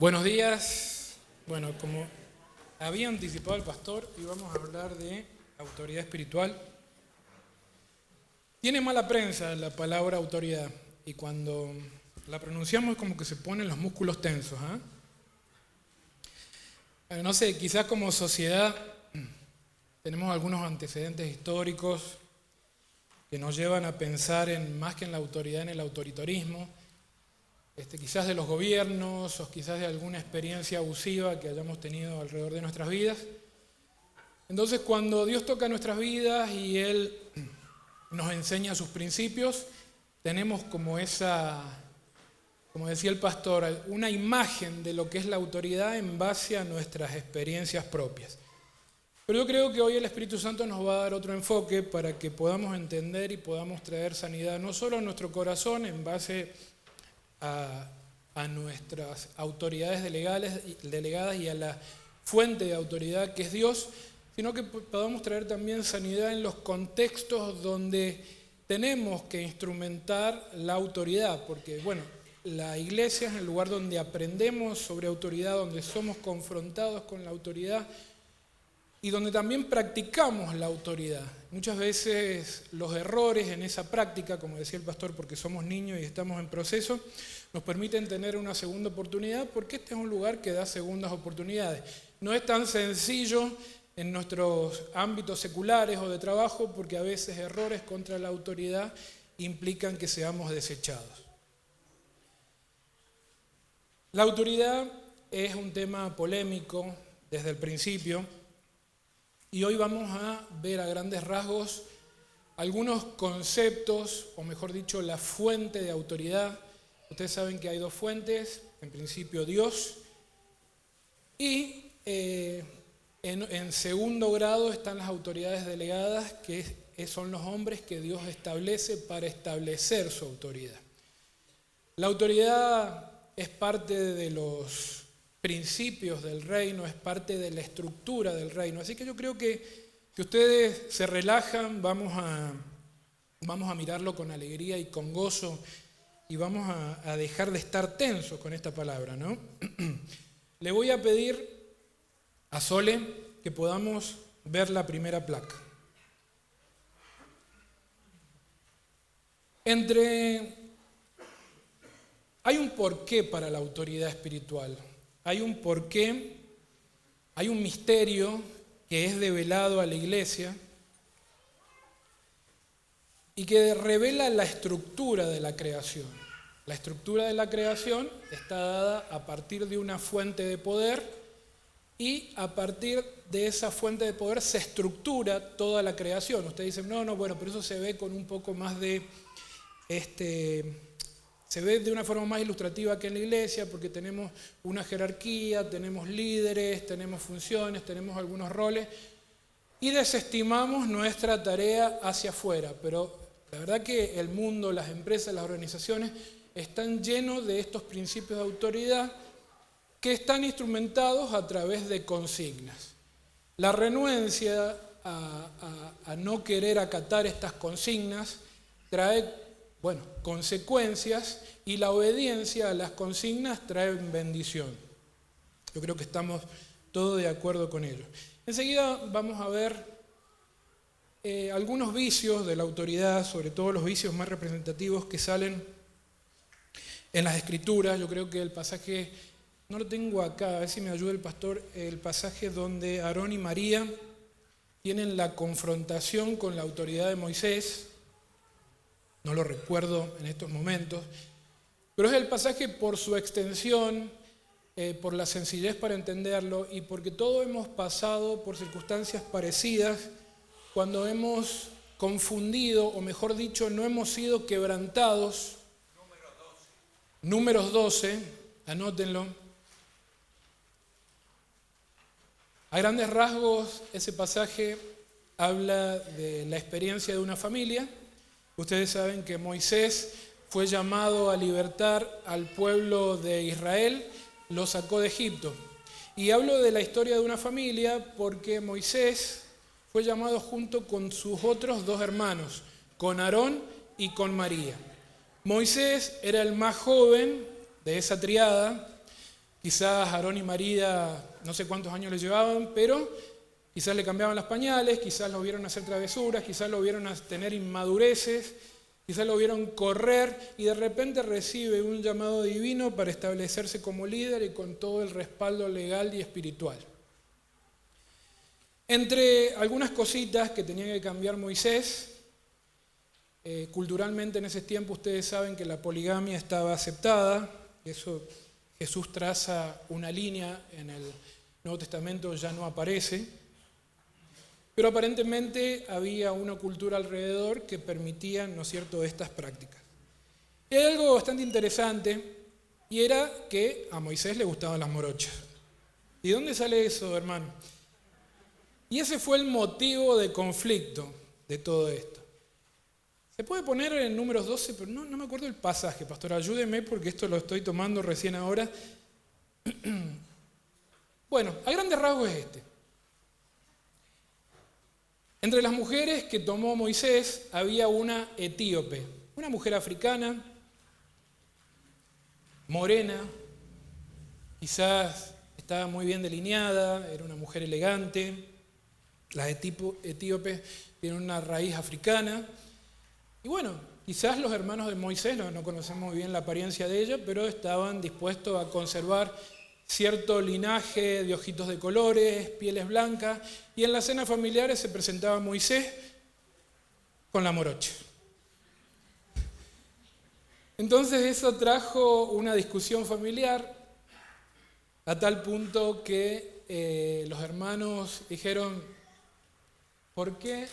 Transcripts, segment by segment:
Buenos días. Bueno, como había anticipado el pastor, íbamos a hablar de autoridad espiritual. Tiene mala prensa la palabra autoridad y cuando la pronunciamos es como que se ponen los músculos tensos. No sé, quizás como sociedad tenemos algunos antecedentes históricos que nos llevan a pensar más que en la autoridad, en el autoritarismo. Quizás de los gobiernos o quizás de alguna experiencia abusiva que hayamos tenido alrededor de nuestras vidas. Entonces, cuando Dios toca nuestras vidas y Él nos enseña sus principios, tenemos como decía el pastor, una imagen de lo que es la autoridad en base a nuestras experiencias propias. Pero yo creo que hoy el Espíritu Santo nos va a dar otro enfoque para que podamos entender y podamos traer sanidad no solo a nuestro corazón en base a nuestras autoridades delegadas y a la fuente de autoridad que es Dios, sino que podamos traer también sanidad en los contextos donde tenemos que instrumentar la autoridad, porque bueno, la iglesia es el lugar donde aprendemos sobre autoridad, donde somos confrontados con la autoridad y donde también practicamos la autoridad. Muchas veces los errores en esa práctica, como decía el pastor, porque somos niños y estamos en proceso, nos permiten tener una segunda oportunidad, porque este es un lugar que da segundas oportunidades. No es tan sencillo en nuestros ámbitos seculares o de trabajo, porque a veces errores contra la autoridad implican que seamos desechados. La autoridad es un tema polémico desde el principio, y hoy vamos a ver a grandes rasgos algunos conceptos, o mejor dicho, la fuente de autoridad. Ustedes saben que hay dos fuentes, en principio Dios, y en segundo grado están las autoridades delegadas, que son los hombres que Dios establece para establecer su autoridad. La autoridad es parte de los principios del reino, es parte de la estructura del reino. Así que yo creo que ustedes se relajan, vamos a mirarlo con alegría y con gozo y vamos a dejar de estar tensos con esta palabra, ¿no? Le voy a pedir a Sole que podamos ver la primera placa. Hay un porqué para la autoridad espiritual. Hay un porqué, hay un misterio que es develado a la iglesia y que revela la estructura de la creación. La estructura de la creación está dada a partir de una fuente de poder y a partir de esa fuente de poder se estructura toda la creación. Ustedes dicen, no, bueno, pero eso se ve con un poco más de se ve de una forma más ilustrativa que en la iglesia porque tenemos una jerarquía, tenemos líderes, tenemos funciones, tenemos algunos roles y desestimamos nuestra tarea hacia afuera. Pero la verdad que el mundo, las empresas, las organizaciones están llenos de estos principios de autoridad que están instrumentados a través de consignas. La renuencia a no querer acatar estas consignas trae consecuencias y la obediencia a las consignas trae bendición. Yo creo que estamos todos de acuerdo con ello. Enseguida vamos a ver algunos vicios de la autoridad, sobre todo los vicios más representativos que salen en las Escrituras. Yo creo que el pasaje, no lo tengo acá, a ver si me ayuda el pastor, el pasaje donde Aarón y María tienen la confrontación con la autoridad de Moisés. No lo recuerdo en estos momentos, pero es el pasaje por su extensión, por la sencillez para entenderlo y porque todos hemos pasado por circunstancias parecidas cuando hemos confundido, o mejor dicho, no hemos sido quebrantados. Números 12, anótenlo. A grandes rasgos, ese pasaje habla de la experiencia de una familia. Ustedes saben que Moisés fue llamado a libertar al pueblo de Israel, lo sacó de Egipto. Y hablo de la historia de una familia porque Moisés fue llamado junto con sus otros dos hermanos, con Aarón y con María. Moisés era el más joven de esa triada, Quizás Aarón y María, no sé cuántos años le llevaban, pero quizás le cambiaban las pañales, quizás lo vieron hacer travesuras, quizás lo vieron tener inmadureces, quizás lo vieron correr y de repente recibe un llamado divino para establecerse como líder y con todo el respaldo legal y espiritual. Entre algunas cositas que tenía que cambiar Moisés, culturalmente en ese tiempo ustedes saben que la poligamia estaba aceptada, eso Jesús traza una línea en el Nuevo Testamento, ya no aparece, pero aparentemente había una cultura alrededor que permitía, ¿no es cierto?, estas prácticas. Y hay algo bastante interesante, y era que a Moisés le gustaban las morochas. ¿Y dónde sale eso, hermano? Y ese fue el motivo de conflicto de todo esto. Se puede poner en Números 12, pero no me acuerdo el pasaje, pastor, ayúdeme porque esto lo estoy tomando recién ahora. Bueno, a grandes rasgos es este. Entre las mujeres que tomó Moisés había una etíope, una mujer africana, morena, quizás estaba muy bien delineada, era una mujer elegante. Las etíopes tienen una raíz africana. Y bueno, quizás los hermanos de Moisés, no conocemos muy bien la apariencia de ella, pero estaban dispuestos a conservar cierto linaje de ojitos de colores, pieles blancas, y en las cenas familiares se presentaba Moisés con la morocha. Entonces eso trajo una discusión familiar a tal punto que los hermanos dijeron, ¿por qué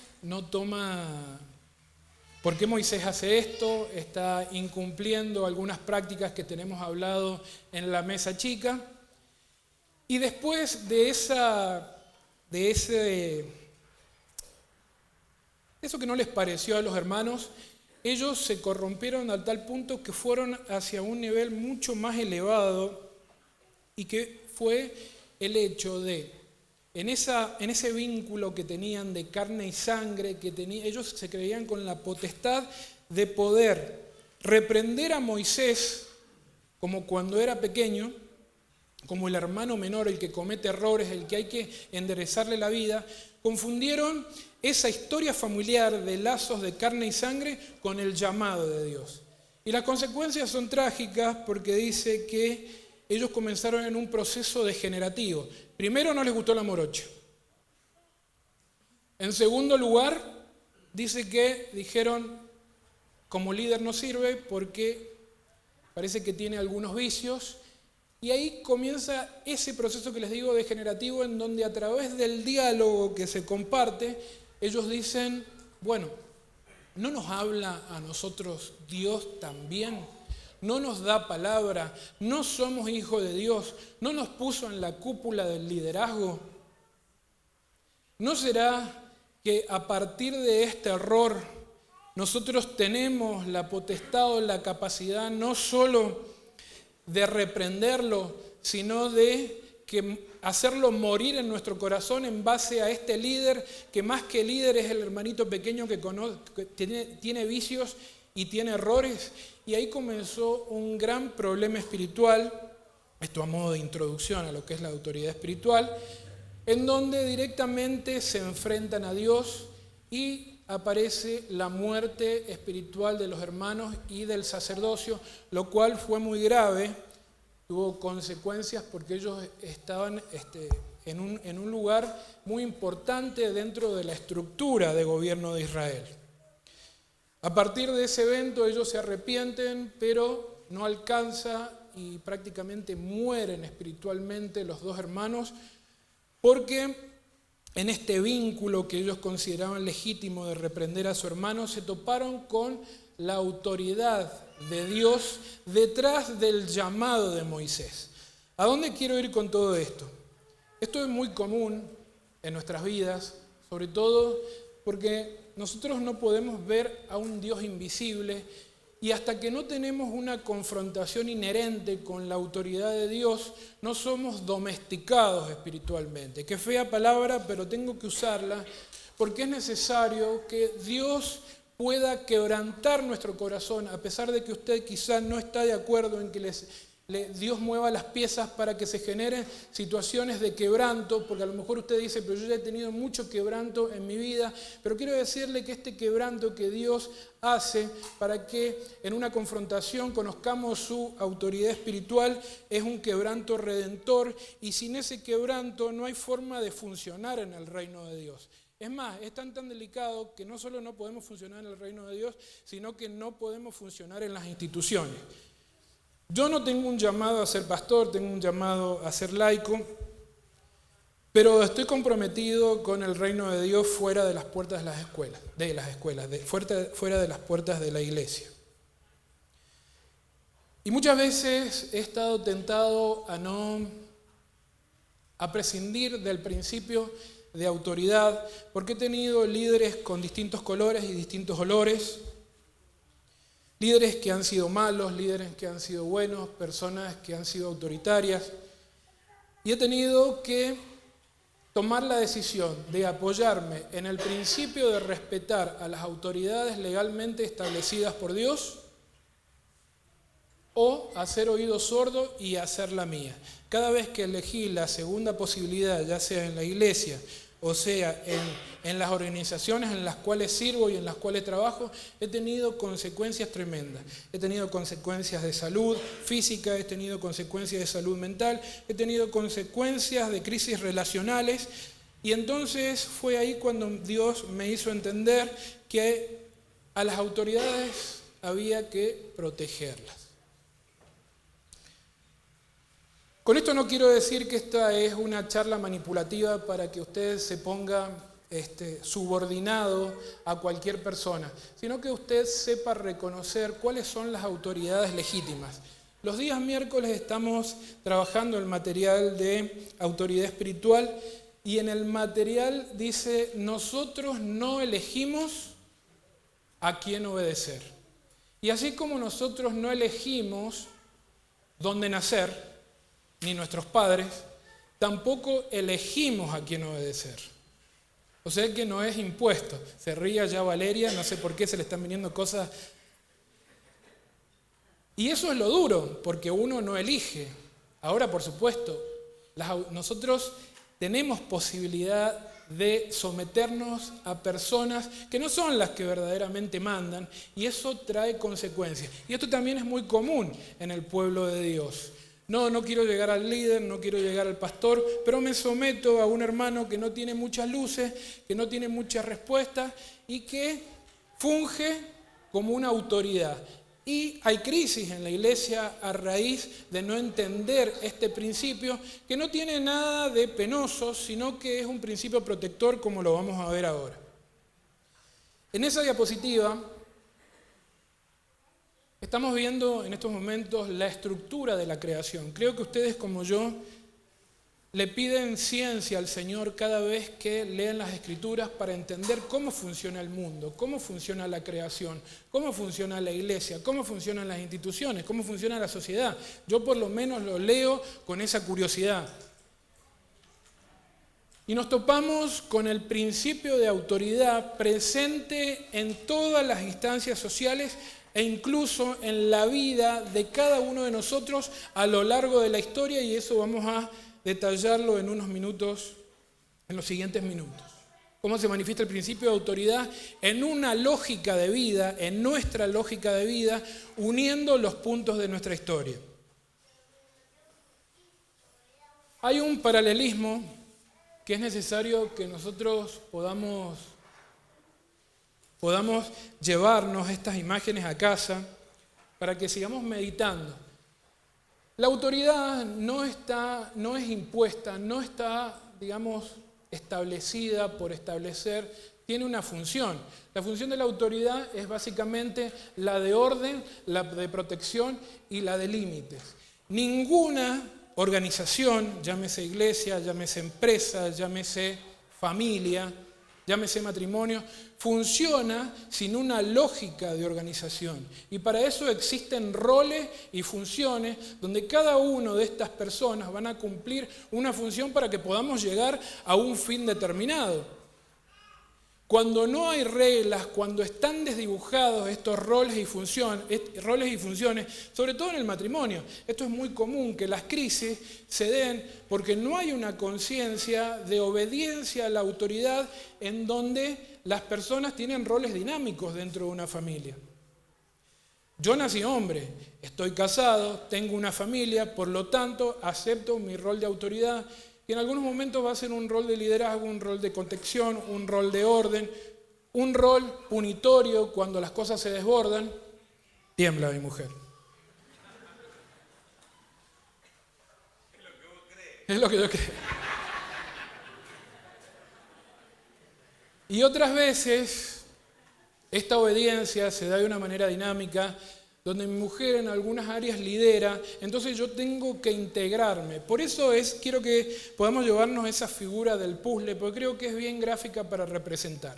Moisés hace esto? Está incumpliendo algunas prácticas que tenemos hablado en la mesa chica. Y después de eso que no les pareció a los hermanos, ellos se corrompieron a tal punto que fueron hacia un nivel mucho más elevado y que fue el hecho de, en ese vínculo que tenían de carne y sangre, ellos se creían con la potestad de poder reprender a Moisés como cuando era pequeño, como el hermano menor, el que comete errores, el que hay que enderezarle la vida. Confundieron esa historia familiar de lazos de carne y sangre con el llamado de Dios. Y las consecuencias son trágicas porque dice que ellos comenzaron en un proceso degenerativo. Primero, no les gustó la morocha. En segundo lugar, dice que dijeron, como líder no sirve porque parece que tiene algunos vicios. Y ahí comienza ese proceso que les digo degenerativo, en donde a través del diálogo que se comparte, ellos dicen, bueno, ¿no nos habla a nosotros Dios también? ¿No nos da palabra? ¿No somos hijos de Dios? ¿No nos puso en la cúpula del liderazgo? ¿No será que a partir de este error nosotros tenemos la potestad o la capacidad no solo de reprenderlo, sino de hacerlo morir en nuestro corazón en base a este líder, que más que líder es el hermanito pequeño que tiene vicios y tiene errores? Y ahí comenzó un gran problema espiritual, esto a modo de introducción a lo que es la autoridad espiritual, en donde directamente se enfrentan a Dios y aparece la muerte espiritual de los hermanos y del sacerdocio, lo cual fue muy grave, tuvo consecuencias porque ellos estaban en un lugar muy importante dentro de la estructura de gobierno de Israel. A partir de ese evento ellos se arrepienten, pero no alcanza y prácticamente mueren espiritualmente los dos hermanos, porque en este vínculo que ellos consideraban legítimo de reprender a su hermano, se toparon con la autoridad de Dios detrás del llamado de Moisés. ¿A dónde quiero ir con todo esto? Esto es muy común en nuestras vidas, sobre todo porque nosotros no podemos ver a un Dios invisible y hasta que no tenemos una confrontación inherente con la autoridad de Dios, no somos domesticados espiritualmente. Qué fea palabra, pero tengo que usarla porque es necesario que Dios pueda quebrantar nuestro corazón, a pesar de que usted quizás no está de acuerdo en que Dios mueva las piezas para que se generen situaciones de quebranto, porque a lo mejor usted dice, pero yo ya he tenido mucho quebranto en mi vida, pero quiero decirle que este quebranto que Dios hace para que en una confrontación conozcamos su autoridad espiritual es un quebranto redentor, y sin ese quebranto no hay forma de funcionar en el reino de Dios. Es más, es tan delicado que no solo no podemos funcionar en el reino de Dios, sino que no podemos funcionar en las instituciones. Yo no tengo un llamado a ser pastor, tengo un llamado a ser laico, pero estoy comprometido con el reino de Dios fuera de las puertas de las escuelas, fuera de las puertas de la iglesia. Y muchas veces he estado tentado a prescindir del principio de autoridad, porque he tenido líderes con distintos colores y distintos olores, líderes que han sido malos, líderes que han sido buenos, personas que han sido autoritarias, y he tenido que tomar la decisión de apoyarme en el principio de respetar a las autoridades legalmente establecidas por Dios, o hacer oído sordo y hacer la mía. Cada vez que elegí la segunda posibilidad, ya sea en la iglesia o sea en las organizaciones en las cuales sirvo y en las cuales trabajo, he tenido consecuencias tremendas. He tenido consecuencias de salud física, he tenido consecuencias de salud mental, he tenido consecuencias de crisis relacionales, y entonces fue ahí cuando Dios me hizo entender que a las autoridades había que protegerlas. Con esto no quiero decir que esta es una charla manipulativa para que usted se ponga subordinado a cualquier persona, sino que usted sepa reconocer cuáles son las autoridades legítimas. Los días miércoles estamos trabajando el material de autoridad espiritual, y en el material dice: nosotros no elegimos a quién obedecer. Y así como nosotros no elegimos dónde nacer, ni nuestros padres, tampoco elegimos a quién obedecer. O sea que no es impuesto. Se ríe ya Valeria, no sé por qué se le están viniendo cosas. Y eso es lo duro, porque uno no elige. Ahora, por supuesto, nosotros tenemos posibilidad de someternos a personas que no son las que verdaderamente mandan, y eso trae consecuencias. Y esto también es muy común en el pueblo de Dios. No quiero llegar al líder, no quiero llegar al pastor, pero me someto a un hermano que no tiene muchas luces, que no tiene muchas respuestas y que funge como una autoridad. Y hay crisis en la iglesia a raíz de no entender este principio, que no tiene nada de penoso, sino que es un principio protector, como lo vamos a ver ahora. En esa diapositiva estamos viendo en estos momentos la estructura de la creación. Creo que ustedes, como yo, le piden ciencia al Señor cada vez que leen las Escrituras para entender cómo funciona el mundo, cómo funciona la creación, cómo funciona la iglesia, cómo funcionan las instituciones, cómo funciona la sociedad. Yo por lo menos lo leo con esa curiosidad. Y nos topamos con el principio de autoridad presente en todas las instancias sociales e incluso en la vida de cada uno de nosotros a lo largo de la historia, y eso vamos a detallarlo en unos minutos, en los siguientes minutos. Cómo se manifiesta el principio de autoridad en una lógica de vida, en nuestra lógica de vida, uniendo los puntos de nuestra historia. Hay un paralelismo que es necesario que nosotros podamos llevarnos estas imágenes a casa para que sigamos meditando. La autoridad no es impuesta, no está, establecida por establecer, tiene una función. La función de la autoridad es básicamente la de orden, la de protección y la de límites. Ninguna organización, llámese iglesia, llámese empresa, llámese familia, llámese matrimonio, funciona sin una lógica de organización. Y para eso existen roles y funciones donde cada una de estas personas van a cumplir una función para que podamos llegar a un fin determinado. Cuando no hay reglas, cuando están desdibujados estos roles y funciones, sobre todo en el matrimonio, esto es muy común, que las crisis se den porque no hay una conciencia de obediencia a la autoridad en donde las personas tienen roles dinámicos dentro de una familia. Yo nací hombre, estoy casado, tengo una familia, por lo tanto acepto mi rol de autoridad, y en algunos momentos va a ser un rol de liderazgo, un rol de contención, un rol de orden, un rol punitorio cuando las cosas se desbordan. Tiembla mi mujer. Es lo que yo creo. Y otras veces, esta obediencia se da de una manera dinámica, donde mi mujer en algunas áreas lidera, entonces yo tengo que integrarme. Por eso quiero que podamos llevarnos esa figura del puzzle, porque creo que es bien gráfica para representar.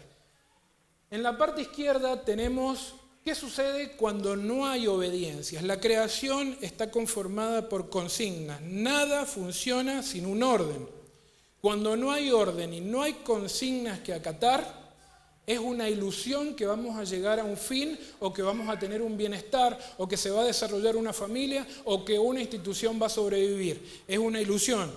En la parte izquierda tenemos qué sucede cuando no hay obediencias. La creación está conformada por consignas. Nada funciona sin un orden. Cuando no hay orden y no hay consignas que acatar, es una ilusión que vamos a llegar a un fin o que vamos a tener un bienestar o que se va a desarrollar una familia o que una institución va a sobrevivir. Es una ilusión.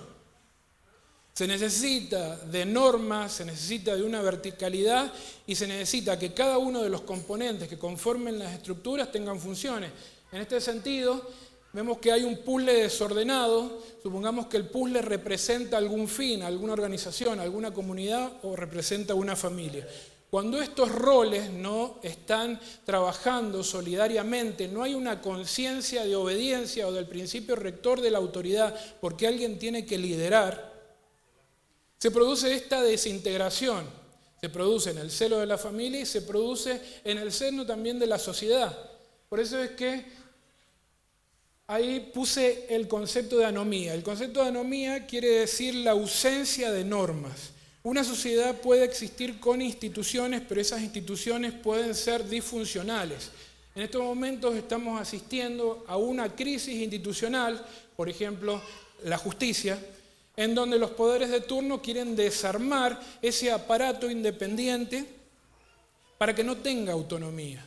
Se necesita de normas, se necesita de una verticalidad y se necesita que cada uno de los componentes que conformen las estructuras tengan funciones. En este sentido, vemos que hay un puzzle desordenado. Supongamos que el puzzle representa algún fin, alguna organización, alguna comunidad o representa una familia. Cuando estos roles no están trabajando solidariamente, no hay una conciencia de obediencia o del principio rector de la autoridad, porque alguien tiene que liderar, se produce esta desintegración. Se produce en el seno de la familia y se produce en el seno también de la sociedad. Por eso es que ahí puse el concepto de anomía. El concepto de anomía quiere decir la ausencia de normas. Una sociedad puede existir con instituciones, pero esas instituciones pueden ser disfuncionales. En estos momentos estamos asistiendo a una crisis institucional, por ejemplo, la justicia, en donde los poderes de turno quieren desarmar ese aparato independiente para que no tenga autonomía.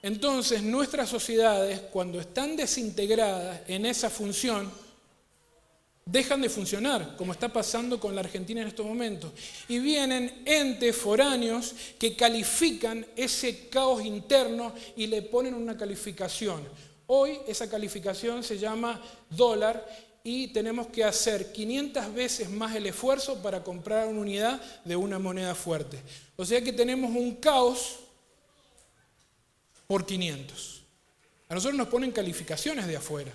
Entonces, nuestras sociedades, cuando están desintegradas en esa función, dejan de funcionar, como está pasando con la Argentina en estos momentos. Y vienen entes foráneos que califican ese caos interno y le ponen una calificación. Hoy esa calificación se llama dólar y tenemos que hacer 500 veces más el esfuerzo para comprar una unidad de una moneda fuerte. O sea que tenemos un caos por 500. A nosotros nos ponen calificaciones de afuera.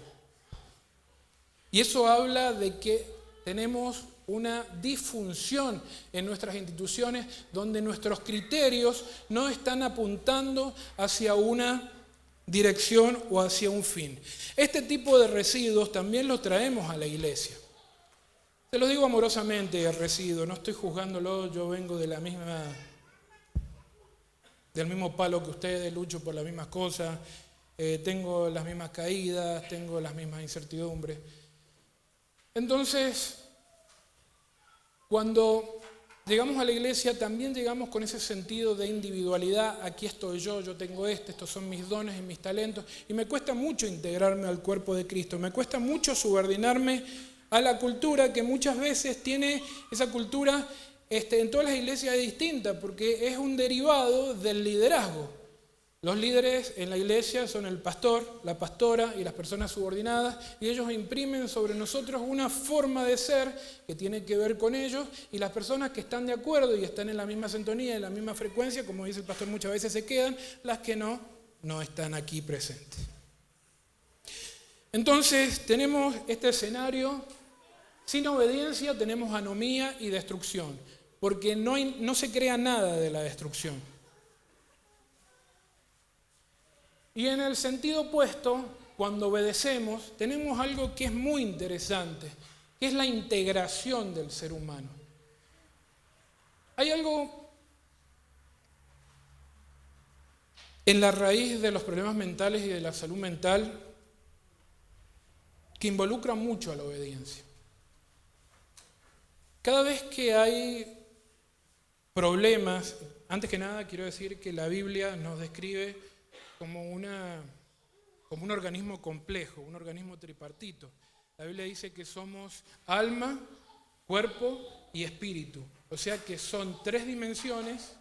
Y eso habla de que tenemos una disfunción en nuestras instituciones donde nuestros criterios no están apuntando hacia una dirección o hacia un fin. Este tipo de residuos también los traemos a la iglesia. Se los digo amorosamente, el residuo, no estoy juzgándolo, yo vengo de del mismo palo que ustedes, lucho por las mismas cosas, tengo las mismas caídas, tengo las mismas incertidumbres. Entonces, cuando llegamos a la iglesia, también llegamos con ese sentido de individualidad. Aquí estoy yo tengo estos son mis dones y mis talentos. Y me cuesta mucho integrarme al cuerpo de Cristo. Me cuesta mucho subordinarme a la cultura que muchas veces tiene, esa cultura en todas las iglesias es distinta, porque es un derivado del liderazgo. Los líderes en la iglesia son el pastor, la pastora y las personas subordinadas, y ellos imprimen sobre nosotros una forma de ser que tiene que ver con ellos, y las personas que están de acuerdo y están en la misma sintonía, en la misma frecuencia, como dice el pastor, muchas veces se quedan, las que no están aquí presentes. Entonces tenemos este escenario, sin obediencia tenemos anomía y destrucción, porque no se crea nada de la destrucción. Y en el sentido opuesto, cuando obedecemos, tenemos algo que es muy interesante, que es la integración del ser humano. Hay algo en la raíz de los problemas mentales y de la salud mental que involucra mucho a la obediencia. Cada vez que hay problemas antes que nada quiero decir que la Biblia nos describe como un organismo complejo, un organismo tripartito. La Biblia dice que somos alma, cuerpo y espíritu. O sea que son tres dimensiones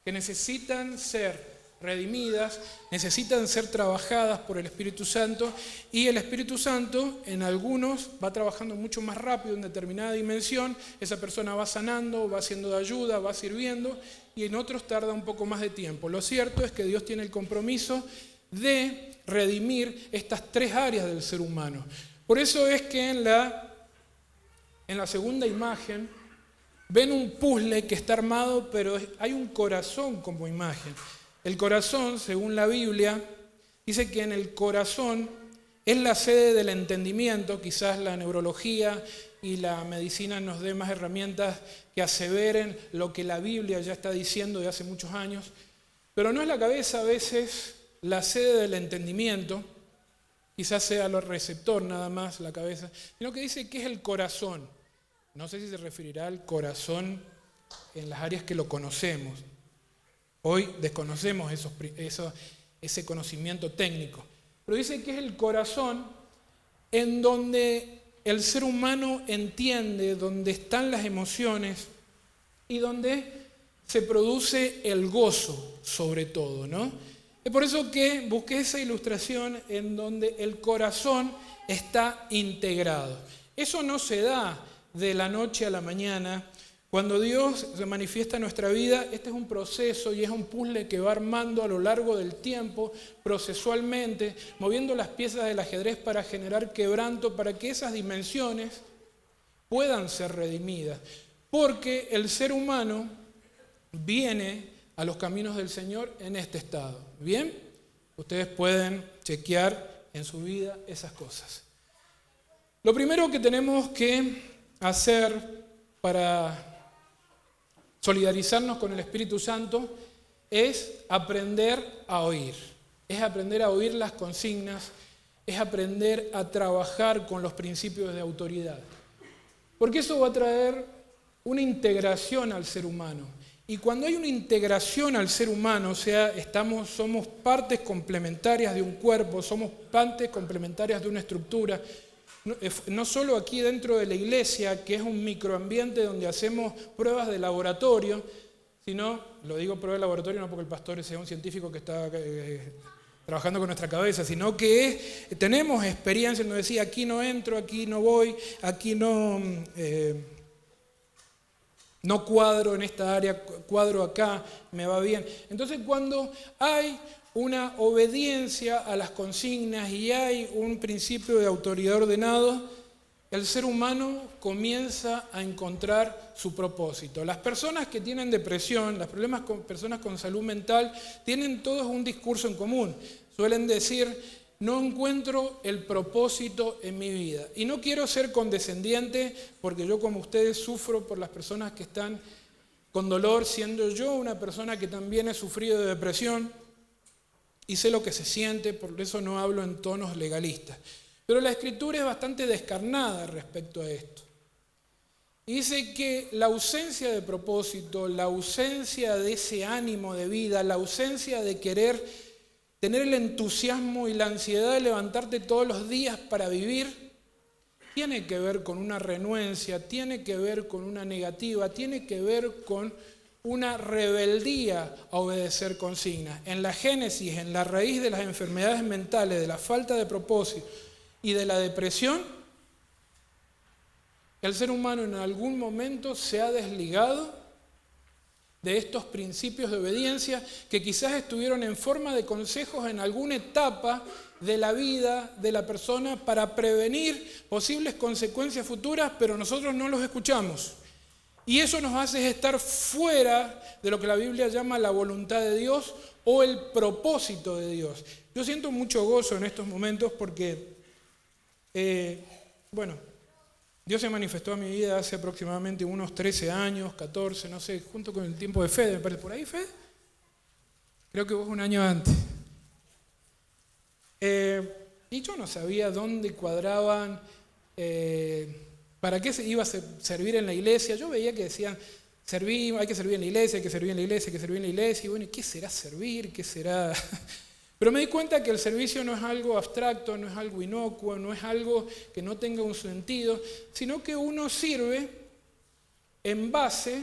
que necesitan ser redimidas, necesitan ser trabajadas por el Espíritu Santo, y el Espíritu Santo en algunos va trabajando mucho más rápido en determinada dimensión, esa persona va sanando, va siendo de ayuda, va sirviendo, y en otros tarda un poco más de tiempo. Lo cierto es que Dios tiene el compromiso de redimir estas tres áreas del ser humano. Por eso es que en la segunda imagen ven un puzzle que está armado, pero hay un corazón como imagen. El corazón, según la Biblia, dice que en el corazón es la sede del entendimiento. Quizás la neurología y la medicina nos dé más herramientas que aseveren lo que la Biblia ya está diciendo de hace muchos años. Pero no es la cabeza a veces la sede del entendimiento, quizás sea el receptor nada más la cabeza, sino que dice que es el corazón. No sé si se referirá al corazón en las áreas que lo conocemos. Hoy desconocemos ese conocimiento técnico. Pero dice que es el corazón en donde el ser humano entiende, donde están las emociones y donde se produce el gozo sobre todo, ¿no? Es por eso que busqué esa ilustración en donde el corazón está integrado. Eso no se da de la noche a la mañana. Cuando Dios se manifiesta en nuestra vida, este es un proceso y es un puzzle que va armando a lo largo del tiempo, procesualmente, moviendo las piezas del ajedrez para generar quebranto, para que esas dimensiones puedan ser redimidas. Porque el ser humano viene a los caminos del Señor en este estado. ¿Bien? Ustedes pueden chequear en su vida esas cosas. Lo primero que tenemos que hacer para solidarizarnos con el Espíritu Santo es aprender a oír. Es aprender a oír las consignas, es aprender a trabajar con los principios de autoridad. Porque eso va a traer una integración al ser humano. Y cuando hay una integración al ser humano, o sea, somos partes complementarias de un cuerpo, somos partes complementarias de una estructura, no solo aquí dentro de la iglesia, que es un microambiente donde hacemos pruebas de laboratorio, sino, lo digo pruebas de laboratorio no porque el pastor sea un científico que está trabajando con nuestra cabeza, sino que tenemos experiencia en donde decía, aquí no entro, aquí no voy, aquí no cuadro en esta área, cuadro acá, me va bien. Entonces cuando hay una obediencia a las consignas y hay un principio de autoridad ordenado, el ser humano comienza a encontrar su propósito. Las personas que tienen depresión, las personas con salud mental, tienen todos un discurso en común. Suelen decir, no encuentro el propósito en mi vida. Y no quiero ser condescendiente, porque yo como ustedes sufro por las personas que están con dolor, siendo yo una persona que también he sufrido de depresión, y sé lo que se siente, por eso no hablo en tonos legalistas. Pero la Escritura es bastante descarnada respecto a esto. Y dice que la ausencia de propósito, la ausencia de ese ánimo de vida, la ausencia de querer tener el entusiasmo y la ansiedad de levantarte todos los días para vivir, tiene que ver con una renuencia, tiene que ver con una negativa, tiene que ver con una rebeldía a obedecer consignas. En la génesis, en la raíz de las enfermedades mentales, de la falta de propósito y de la depresión, el ser humano en algún momento se ha desligado de estos principios de obediencia que quizás estuvieron en forma de consejos en alguna etapa de la vida de la persona para prevenir posibles consecuencias futuras, pero nosotros no los escuchamos. Y eso nos hace estar fuera de lo que la Biblia llama la voluntad de Dios o el propósito de Dios. Yo siento mucho gozo en estos momentos porque, Dios se manifestó a mi vida hace aproximadamente unos 13 años, 14, no sé, junto con el tiempo de Fede, me parece. ¿Por ahí, Fede? Creo que vos un año antes. Y yo no sabía dónde cuadraban, para qué se iba a servir en la iglesia. Yo veía que decían, hay que servir en la iglesia, hay que servir en la iglesia, hay que servir en la iglesia, y bueno, ¿y qué será servir? ¿Qué será? Pero me di cuenta que el servicio no es algo abstracto, no es algo inocuo, no es algo que no tenga un sentido, sino que uno sirve en base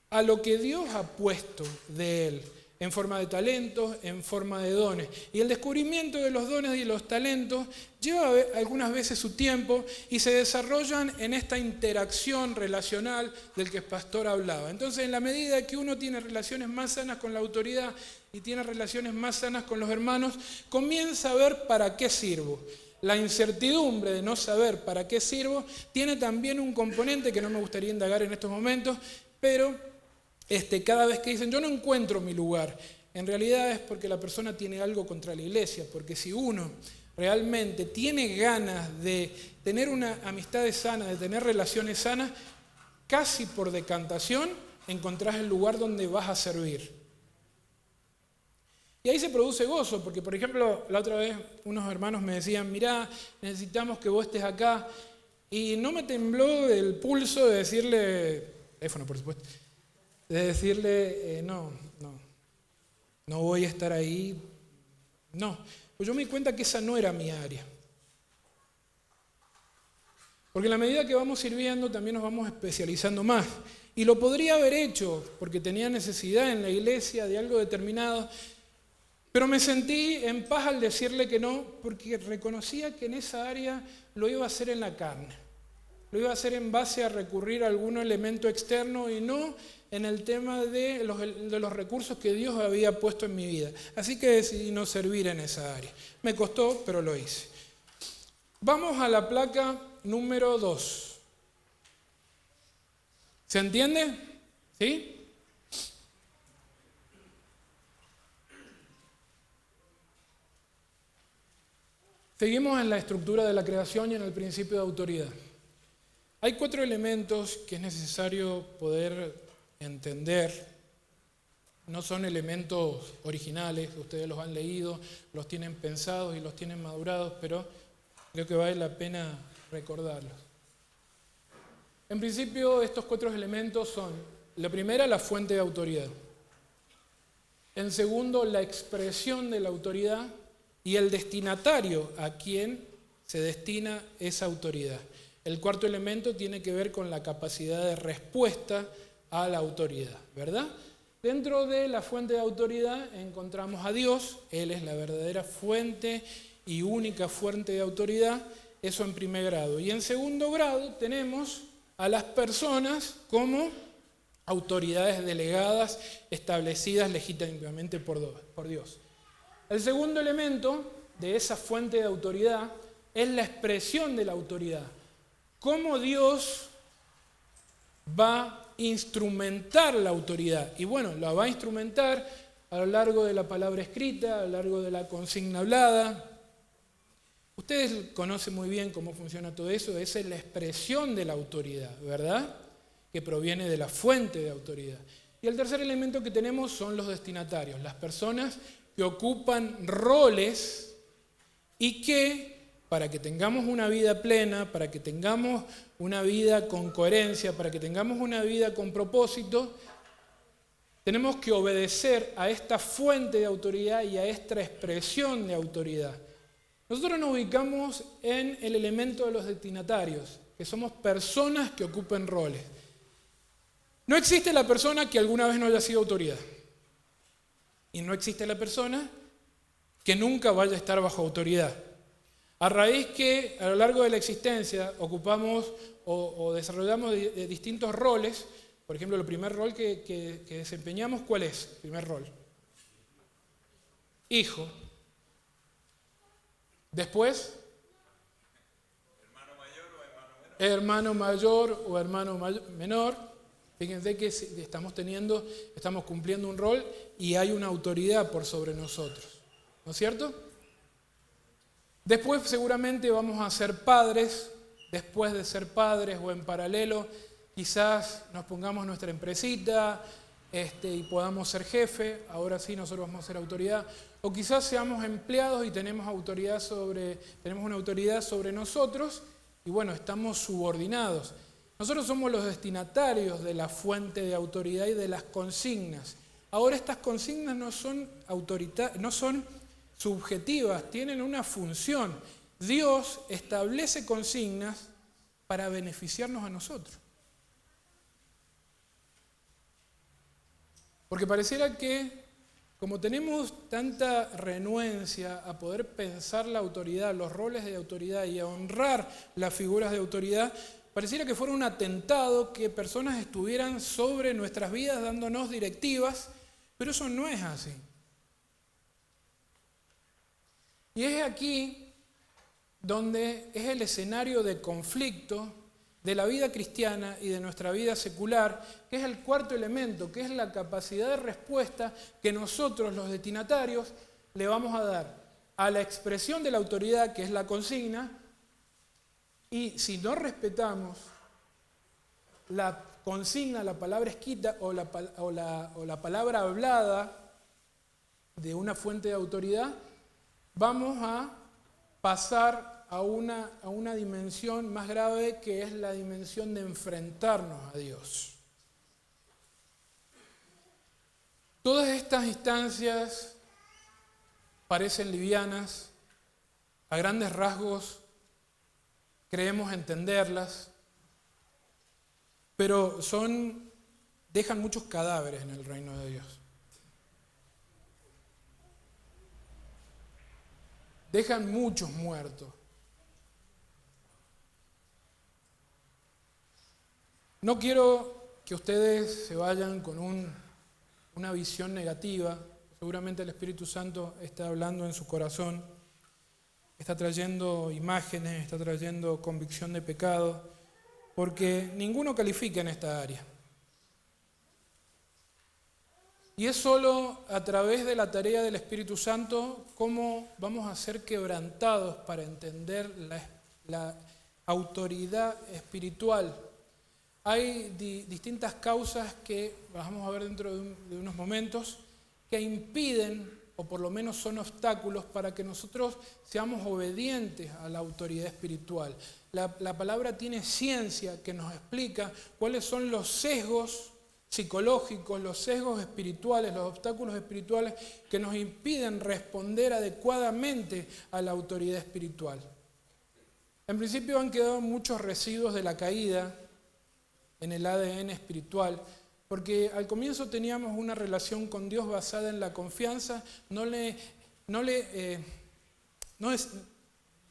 a lo que Dios ha puesto de él, en forma de talentos, en forma de dones. Y el descubrimiento de los dones y los talentos lleva algunas veces su tiempo y se desarrollan en esta interacción relacional del que el pastor hablaba. Entonces, en la medida que uno tiene relaciones más sanas con la autoridad y tiene relaciones más sanas con los hermanos, comienza a ver para qué sirvo. La incertidumbre de no saber para qué sirvo tiene también un componente que no me gustaría indagar en estos momentos, pero cada vez que dicen yo no encuentro mi lugar, en realidad es porque la persona tiene algo contra la iglesia, porque si uno realmente tiene ganas de tener una amistad sana, de tener relaciones sanas, casi por decantación encontrás el lugar donde vas a servir. Y ahí se produce gozo, porque por ejemplo, la otra vez unos hermanos me decían, mirá, necesitamos que vos estés acá, y no me tembló el pulso de decirle, teléfono por supuesto, de decirle, no voy a estar ahí, no. Pues yo me di cuenta que esa no era mi área. Porque en la medida que vamos sirviendo también nos vamos especializando más. Y lo podría haber hecho porque tenía necesidad en la iglesia de algo determinado, pero me sentí en paz al decirle que no, porque reconocía que en esa área lo iba a hacer en la carne. Lo iba a hacer en base a recurrir a algún elemento externo y no en el tema de los recursos que Dios había puesto en mi vida. Así que decidí no servir en esa área. Me costó, pero lo hice. Vamos a la placa número 2. ¿Se entiende? ¿Sí? Seguimos en la estructura de la creación y en el principio de autoridad. Hay 4 elementos que es necesario poder entender. No son elementos originales, ustedes los han leído, los tienen pensados y los tienen madurados, pero creo que vale la pena recordarlos. En principio, estos 4 elementos son, la primera, la fuente de autoridad. En segundo, la expresión de la autoridad y el destinatario a quien se destina esa autoridad. El cuarto elemento tiene que ver con la capacidad de respuesta a la autoridad, ¿verdad? Dentro de la fuente de autoridad encontramos a Dios, Él es la verdadera fuente y única fuente de autoridad, eso en primer grado. Y en segundo grado tenemos a las personas como autoridades delegadas, establecidas legítimamente por Dios. El segundo elemento de esa fuente de autoridad es la expresión de la autoridad. ¿Cómo Dios va a instrumentar la autoridad? Y bueno, la va a instrumentar a lo largo de la palabra escrita, a lo largo de la consigna hablada. Ustedes conocen muy bien cómo funciona todo eso, esa es la expresión de la autoridad, ¿verdad? Que proviene de la fuente de autoridad. Y el tercer elemento que tenemos son los destinatarios, las personas que ocupan roles y que, para que tengamos una vida plena, para que tengamos una vida con coherencia, para que tengamos una vida con propósito, tenemos que obedecer a esta fuente de autoridad y a esta expresión de autoridad. Nosotros nos ubicamos en el elemento de los destinatarios, que somos personas que ocupen roles. No existe la persona que alguna vez no haya sido autoridad. Y no existe la persona que nunca vaya a estar bajo autoridad. A raíz que a lo largo de la existencia ocupamos o desarrollamos de distintos roles, por ejemplo, el primer rol que desempeñamos, ¿cuál es? El primer rol. Hijo. Después, hermano mayor o hermano menor. Fíjense que estamos cumpliendo un rol y hay una autoridad por sobre nosotros. ¿No es cierto? Después seguramente vamos a ser padres. Después de ser padres o en paralelo, quizás nos pongamos nuestra empresita y podamos ser jefe. Ahora sí, nosotros vamos a ser autoridad. O quizás seamos empleados y tenemos una autoridad sobre nosotros y bueno, estamos subordinados. Nosotros somos los destinatarios de la fuente de autoridad y de las consignas. Ahora estas consignas no son subjetivas, tienen una función. Dios establece consignas para beneficiarnos a nosotros. Porque pareciera que, como tenemos tanta renuencia a poder pensar la autoridad, los roles de autoridad y a honrar las figuras de autoridad, pareciera que fuera un atentado que personas estuvieran sobre nuestras vidas dándonos directivas, pero eso no es así. Y es aquí donde es el escenario de conflicto de la vida cristiana y de nuestra vida secular, que es el cuarto elemento, que es la capacidad de respuesta que nosotros, los destinatarios, le vamos a dar a la expresión de la autoridad, que es la consigna, y si no respetamos la consigna, la palabra escrita o la palabra hablada de una fuente de autoridad, vamos a pasar a una dimensión más grave, que es la dimensión de enfrentarnos a Dios. Todas estas instancias parecen livianas, a grandes rasgos creemos entenderlas, pero dejan muchos cadáveres en el reino de Dios. Dejan muchos muertos. No quiero que ustedes se vayan con una visión negativa. Seguramente el Espíritu Santo está hablando en su corazón, está trayendo imágenes, está trayendo convicción de pecado, porque ninguno califica en esta área. Y es solo a través de la tarea del Espíritu Santo cómo vamos a ser quebrantados para entender la autoridad espiritual. Hay distintas causas que vamos a ver dentro de unos momentos que impiden, o por lo menos son obstáculos para que nosotros seamos obedientes a la autoridad espiritual. La palabra tiene ciencia que nos explica cuáles son los sesgos psicológicos, los sesgos espirituales, los obstáculos espirituales que nos impiden responder adecuadamente a la autoridad espiritual. En principio han quedado muchos residuos de la caída en el ADN espiritual, porque al comienzo teníamos una relación con Dios basada en la confianza, no le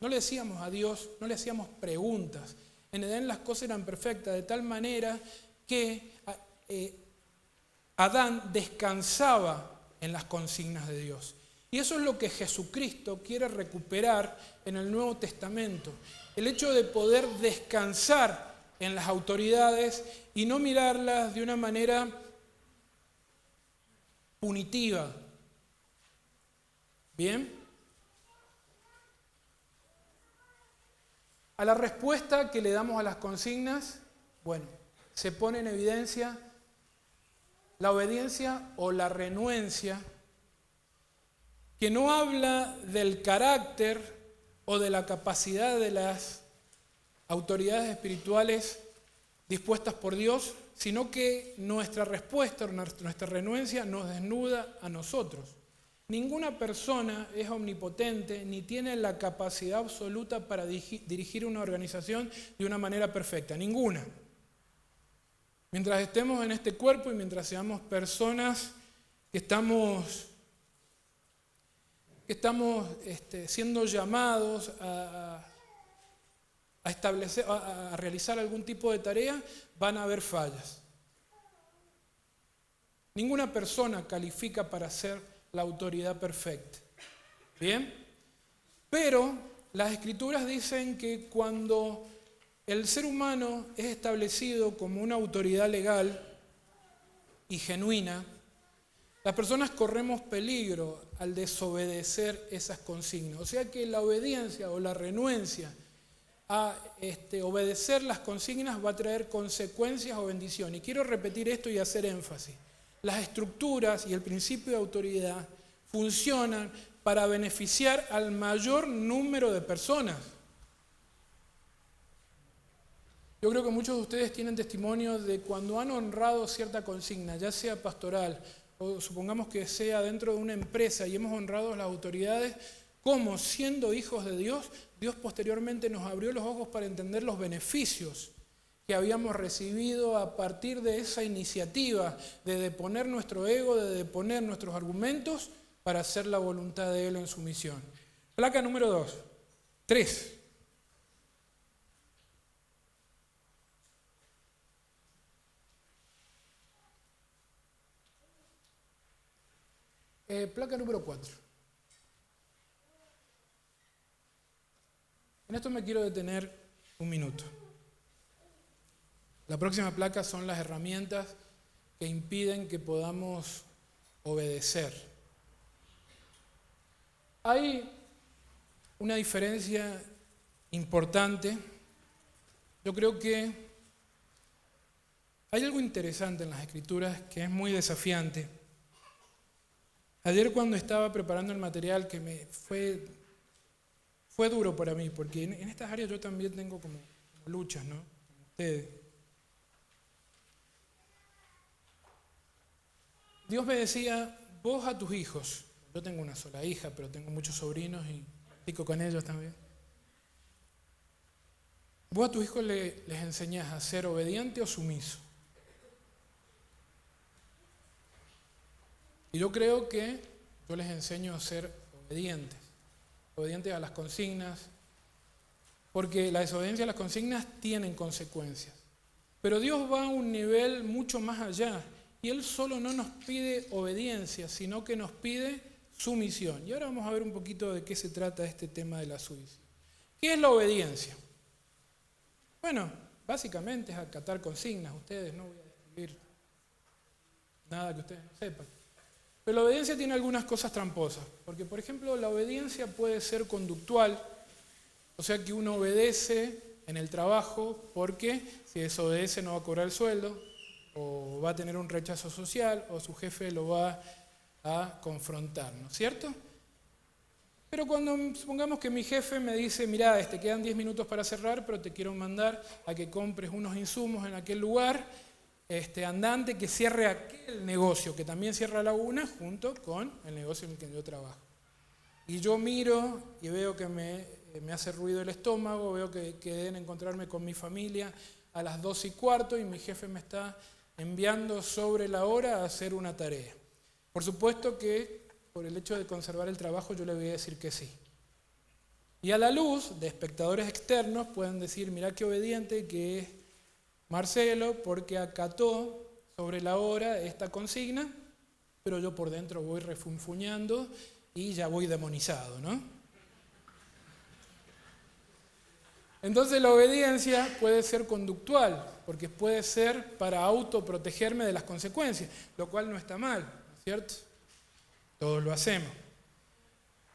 decíamos a Dios, no le hacíamos preguntas. En Edén las cosas eran perfectas, de tal manera que Adán descansaba en las consignas de Dios. Y eso es lo que Jesucristo quiere recuperar en el Nuevo Testamento. El hecho de poder descansar en las autoridades y no mirarlas de una manera punitiva. ¿Bien? A la respuesta que le damos a las consignas, bueno, se pone en evidencia la obediencia o la renuencia, que no habla del carácter o de la capacidad de las autoridades espirituales dispuestas por Dios, sino que nuestra respuesta, nuestra renuencia nos desnuda a nosotros. Ninguna persona es omnipotente ni tiene la capacidad absoluta para dirigir una organización de una manera perfecta, ninguna. Mientras estemos en este cuerpo y mientras seamos personas que estamos siendo llamados a realizar algún tipo de tarea, van a haber fallas. Ninguna persona califica para ser la autoridad perfecta. ¿Bien? Pero las Escrituras dicen que cuando el ser humano es establecido como una autoridad legal y genuina, las personas corremos peligro al desobedecer esas consignas. O sea que la obediencia o la renuencia a obedecer las consignas va a traer consecuencias o bendiciones. Y quiero repetir esto y hacer énfasis. Las estructuras y el principio de autoridad funcionan para beneficiar al mayor número de personas. Yo creo que muchos de ustedes tienen testimonio de cuando han honrado cierta consigna, ya sea pastoral o supongamos que sea dentro de una empresa y hemos honrado a las autoridades, como siendo hijos de Dios, Dios posteriormente nos abrió los ojos para entender los beneficios que habíamos recibido a partir de esa iniciativa de deponer nuestro ego, de deponer nuestros argumentos para hacer la voluntad de Él en su misión. Placa número 3. Placa número 4. En esto me quiero detener un minuto. La próxima placa son las herramientas que impiden que podamos obedecer. Hay una diferencia importante. Yo creo que hay algo interesante en las Escrituras que es muy desafiante. Ayer cuando estaba preparando el material que fue duro para mí, porque en estas áreas yo también tengo como luchas, ¿no? Como ustedes. Dios me decía, vos a tus hijos, yo tengo una sola hija, pero tengo muchos sobrinos y practico con ellos también. Vos a tus hijos les enseñás a ser obediente o sumiso. Y yo creo que yo les enseño a ser obedientes a las consignas, porque la desobediencia a las consignas tienen consecuencias. Pero Dios va a un nivel mucho más allá, y Él solo no nos pide obediencia, sino que nos pide sumisión. Y ahora vamos a ver un poquito de qué se trata este tema de la sumisión. ¿Qué es la obediencia? Bueno, básicamente es acatar consignas. Ustedes no voy a describir nada que ustedes no sepan. Pero la obediencia tiene algunas cosas tramposas, porque por ejemplo la obediencia puede ser conductual, o sea que uno obedece en el trabajo porque si desobedece no va a cobrar el sueldo, o va a tener un rechazo social, o su jefe lo va a confrontar, ¿no es cierto? Pero cuando supongamos que mi jefe me dice, mirá, quedan 10 minutos para cerrar, pero te quiero mandar a que compres unos insumos en aquel lugar, andante que cierre aquel negocio, que también cierra la una, junto con el negocio en el que yo trabajo. Y yo miro y veo que me hace ruido el estómago, veo que quedé en encontrarme con mi familia a las 2:15 y mi jefe me está enviando sobre la hora a hacer una tarea. Por supuesto que por el hecho de conservar el trabajo yo le voy a decir que sí. Y a la luz de espectadores externos pueden decir, mirá qué obediente que es Marcelo porque acató sobre la hora esta consigna, pero yo por dentro voy refunfuñando y ya voy demonizado, ¿no? Entonces la obediencia puede ser conductual, porque puede ser para autoprotegerme de las consecuencias, lo cual no está mal, ¿no es cierto? Todos lo hacemos.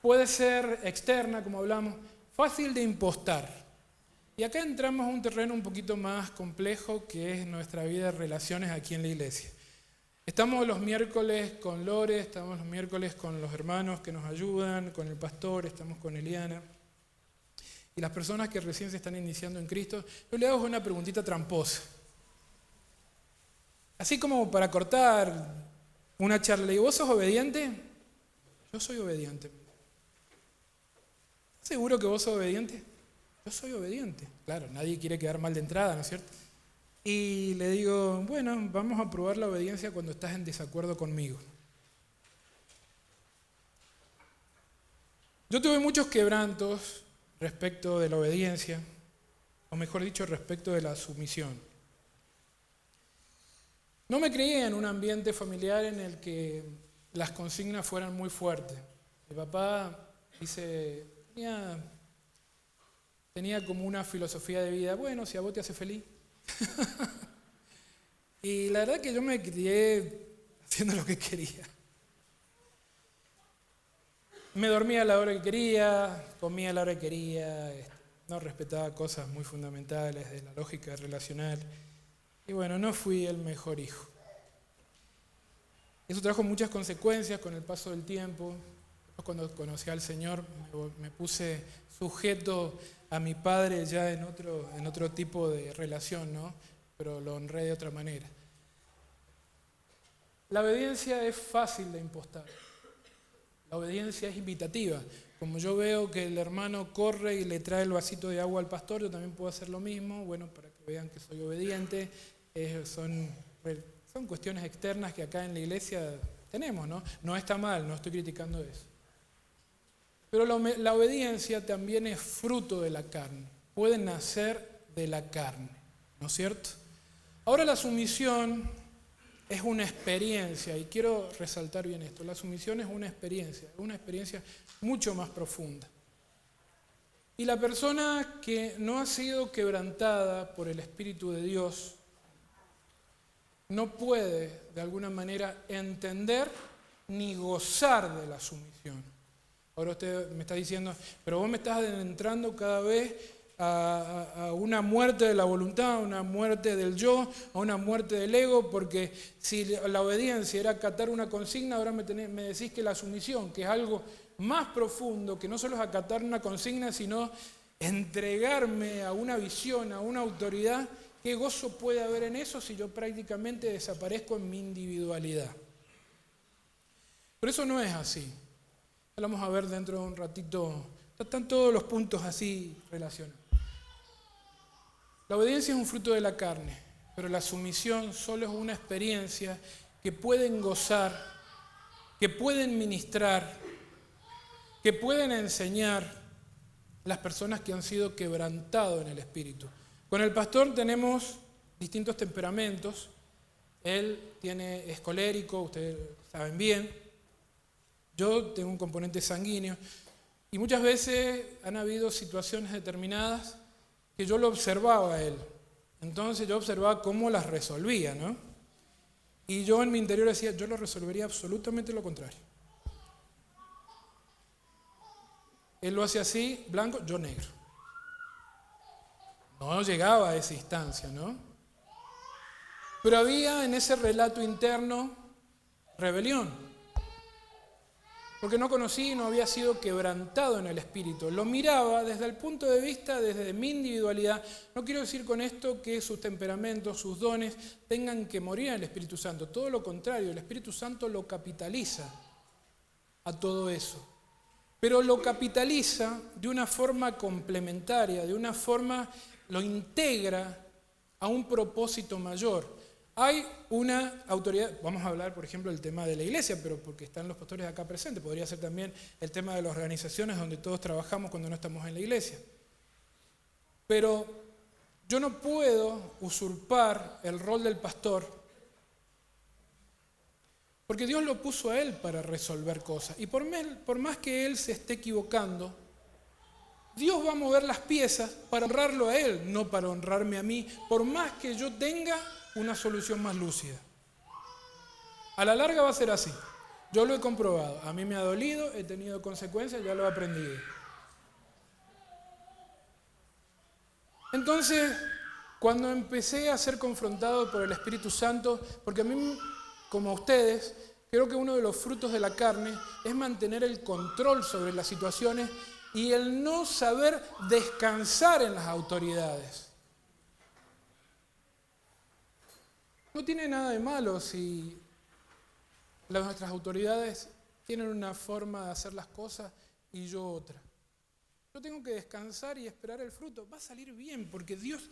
Puede ser externa, como hablamos, fácil de impostar. Y acá entramos a un terreno un poquito más complejo que es nuestra vida de relaciones aquí en la iglesia. Estamos los miércoles con Lore, estamos los miércoles con los hermanos que nos ayudan, con el pastor, estamos con Eliana. Y las personas que recién se están iniciando en Cristo, yo le hago una preguntita tramposa. Así como para cortar una charla, le digo, ¿vos sos obediente? Yo soy obediente. ¿Estás seguro que vos sos obediente? Yo soy obediente. Claro, nadie quiere quedar mal de entrada, ¿no es cierto? Y le digo, bueno, vamos a probar la obediencia cuando estás en desacuerdo conmigo. Yo tuve muchos quebrantos respecto de la obediencia, o mejor dicho, respecto de la sumisión. No me crié en un ambiente familiar en el que las consignas fueran muy fuertes. Mi papá tenía como una filosofía de vida, bueno, si a vos te hace feliz. Y la verdad que yo me crié haciendo lo que quería. Me dormía a la hora que quería, comía a la hora que quería, no respetaba cosas muy fundamentales de la lógica relacional. Y bueno, no fui el mejor hijo. Eso trajo muchas consecuencias con el paso del tiempo. Yo cuando conocí al Señor me puse sujeto a mi Padre ya en otro tipo de relación, ¿no? Pero lo honré de otra manera. La obediencia es fácil de impostar. La obediencia es invitativa. Como yo veo que el hermano corre y le trae el vasito de agua al pastor, yo también puedo hacer lo mismo, bueno, para que vean que soy obediente. Son cuestiones externas que acá en la iglesia tenemos, ¿no? No está mal, no estoy criticando eso. Pero la obediencia también es fruto de la carne, puede nacer de la carne, ¿no es cierto? Ahora la sumisión es una experiencia, y quiero resaltar bien esto, la sumisión es una experiencia mucho más profunda. Y la persona que no ha sido quebrantada por el Espíritu de Dios no puede, de alguna manera, entender ni gozar de la sumisión. Ahora usted me está diciendo, pero vos me estás adentrando cada vez a una muerte de la voluntad, a una muerte del yo, a una muerte del ego, porque si la obediencia era acatar una consigna, ahora me decís que la sumisión, que es algo más profundo, que no solo es acatar una consigna, sino entregarme a una visión, a una autoridad. ¿Qué gozo puede haber en eso si yo prácticamente desaparezco en mi individualidad? Pero eso no es así. Lo vamos a ver dentro de un ratito. Están todos los puntos así relacionados. La obediencia es un fruto de la carne, pero la sumisión solo es una experiencia que pueden gozar, que pueden ministrar, que pueden enseñar las personas que han sido quebrantados en el Espíritu. Con el pastor tenemos distintos temperamentos. Él es colérico, ustedes saben bien. Yo tengo un componente sanguíneo. Y muchas veces han habido situaciones determinadas que yo lo observaba a él. Entonces yo observaba cómo las resolvía, ¿no? Y yo en mi interior decía, yo lo resolvería absolutamente lo contrario. Él lo hace así, blanco, yo negro. No llegaba a esa instancia, ¿no? Pero había en ese relato interno rebelión. Porque no conocí y no había sido quebrantado en el Espíritu. Lo miraba desde el punto de vista, desde mi individualidad. No quiero decir con esto que sus temperamentos, sus dones, tengan que morir en el Espíritu Santo. Todo lo contrario, el Espíritu Santo lo capitaliza a todo eso. Pero lo capitaliza de una forma complementaria, de una forma, lo integra a un propósito mayor. Hay una autoridad, vamos a hablar por ejemplo del tema de la iglesia, pero porque están los pastores acá presentes, podría ser también el tema de las organizaciones donde todos trabajamos cuando no estamos en la iglesia. Pero yo no puedo usurpar el rol del pastor, porque Dios lo puso a él para resolver cosas. Y por más que él se esté equivocando, Dios va a mover las piezas para honrarlo a él, no para honrarme a mí, por más que yo tenga una solución más lúcida. A la larga va a ser así. Yo lo he comprobado. A mí me ha dolido, he tenido consecuencias, ya lo he aprendido. Entonces, cuando empecé a ser confrontado por el Espíritu Santo, porque a mí, como a ustedes, creo que uno de los frutos de la carne es mantener el control sobre las situaciones y el no saber descansar en las autoridades. No tiene nada de malo si nuestras autoridades tienen una forma de hacer las cosas y yo otra. Yo tengo que descansar y esperar el fruto. Va a salir bien, porque Dios,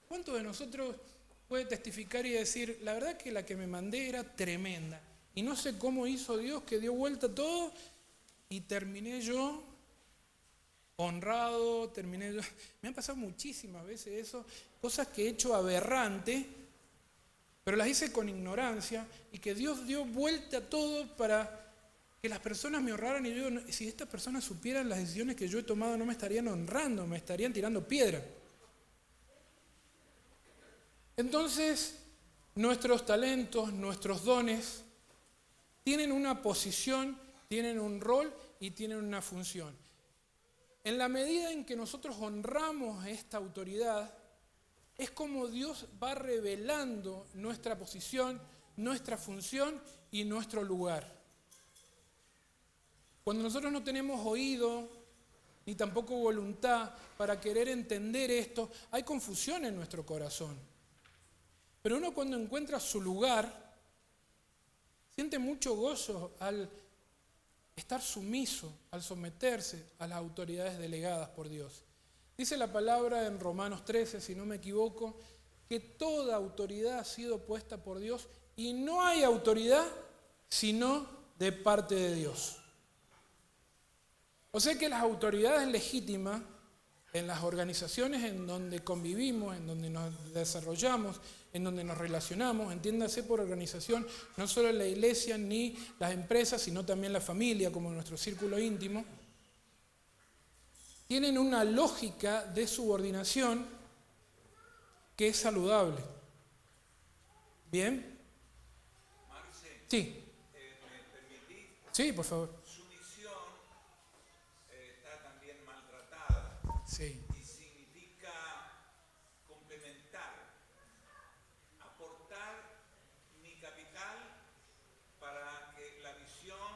¿cuántos de nosotros puede testificar y decir, la verdad que la que me mandé era tremenda? Y no sé cómo hizo Dios que dio vuelta a todo y terminé yo honrado, Me han pasado muchísimas veces eso, cosas que he hecho aberrante, pero las hice con ignorancia y que Dios dio vuelta a todo para que las personas me honraran y yo, si estas personas supieran las decisiones que yo he tomado no me estarían honrando, me estarían tirando piedra. Entonces, nuestros talentos, nuestros dones tienen una posición, tienen un rol y tienen una función. En la medida en que nosotros honramos esta autoridad, es como Dios va revelando nuestra posición, nuestra función y nuestro lugar. Cuando nosotros no tenemos oído, ni tampoco voluntad para querer entender esto, hay confusión en nuestro corazón. Pero uno cuando encuentra su lugar, siente mucho gozo al estar sumiso, al someterse a las autoridades delegadas por Dios. Dice la palabra en Romanos 13, si no me equivoco, que toda autoridad ha sido puesta por Dios y no hay autoridad sino de parte de Dios. O sea que las autoridades legítimas en las organizaciones en donde convivimos, en donde nos desarrollamos, en donde nos relacionamos, entiéndase por organización, no solo la iglesia ni las empresas, sino también la familia, como nuestro círculo íntimo, tienen una lógica de subordinación que es saludable. ¿Bien? Marce, Sí. ¿me permitís? Sí, por favor. Su misión está también maltratada Sí. y significa complementar, aportar mi capital para que la visión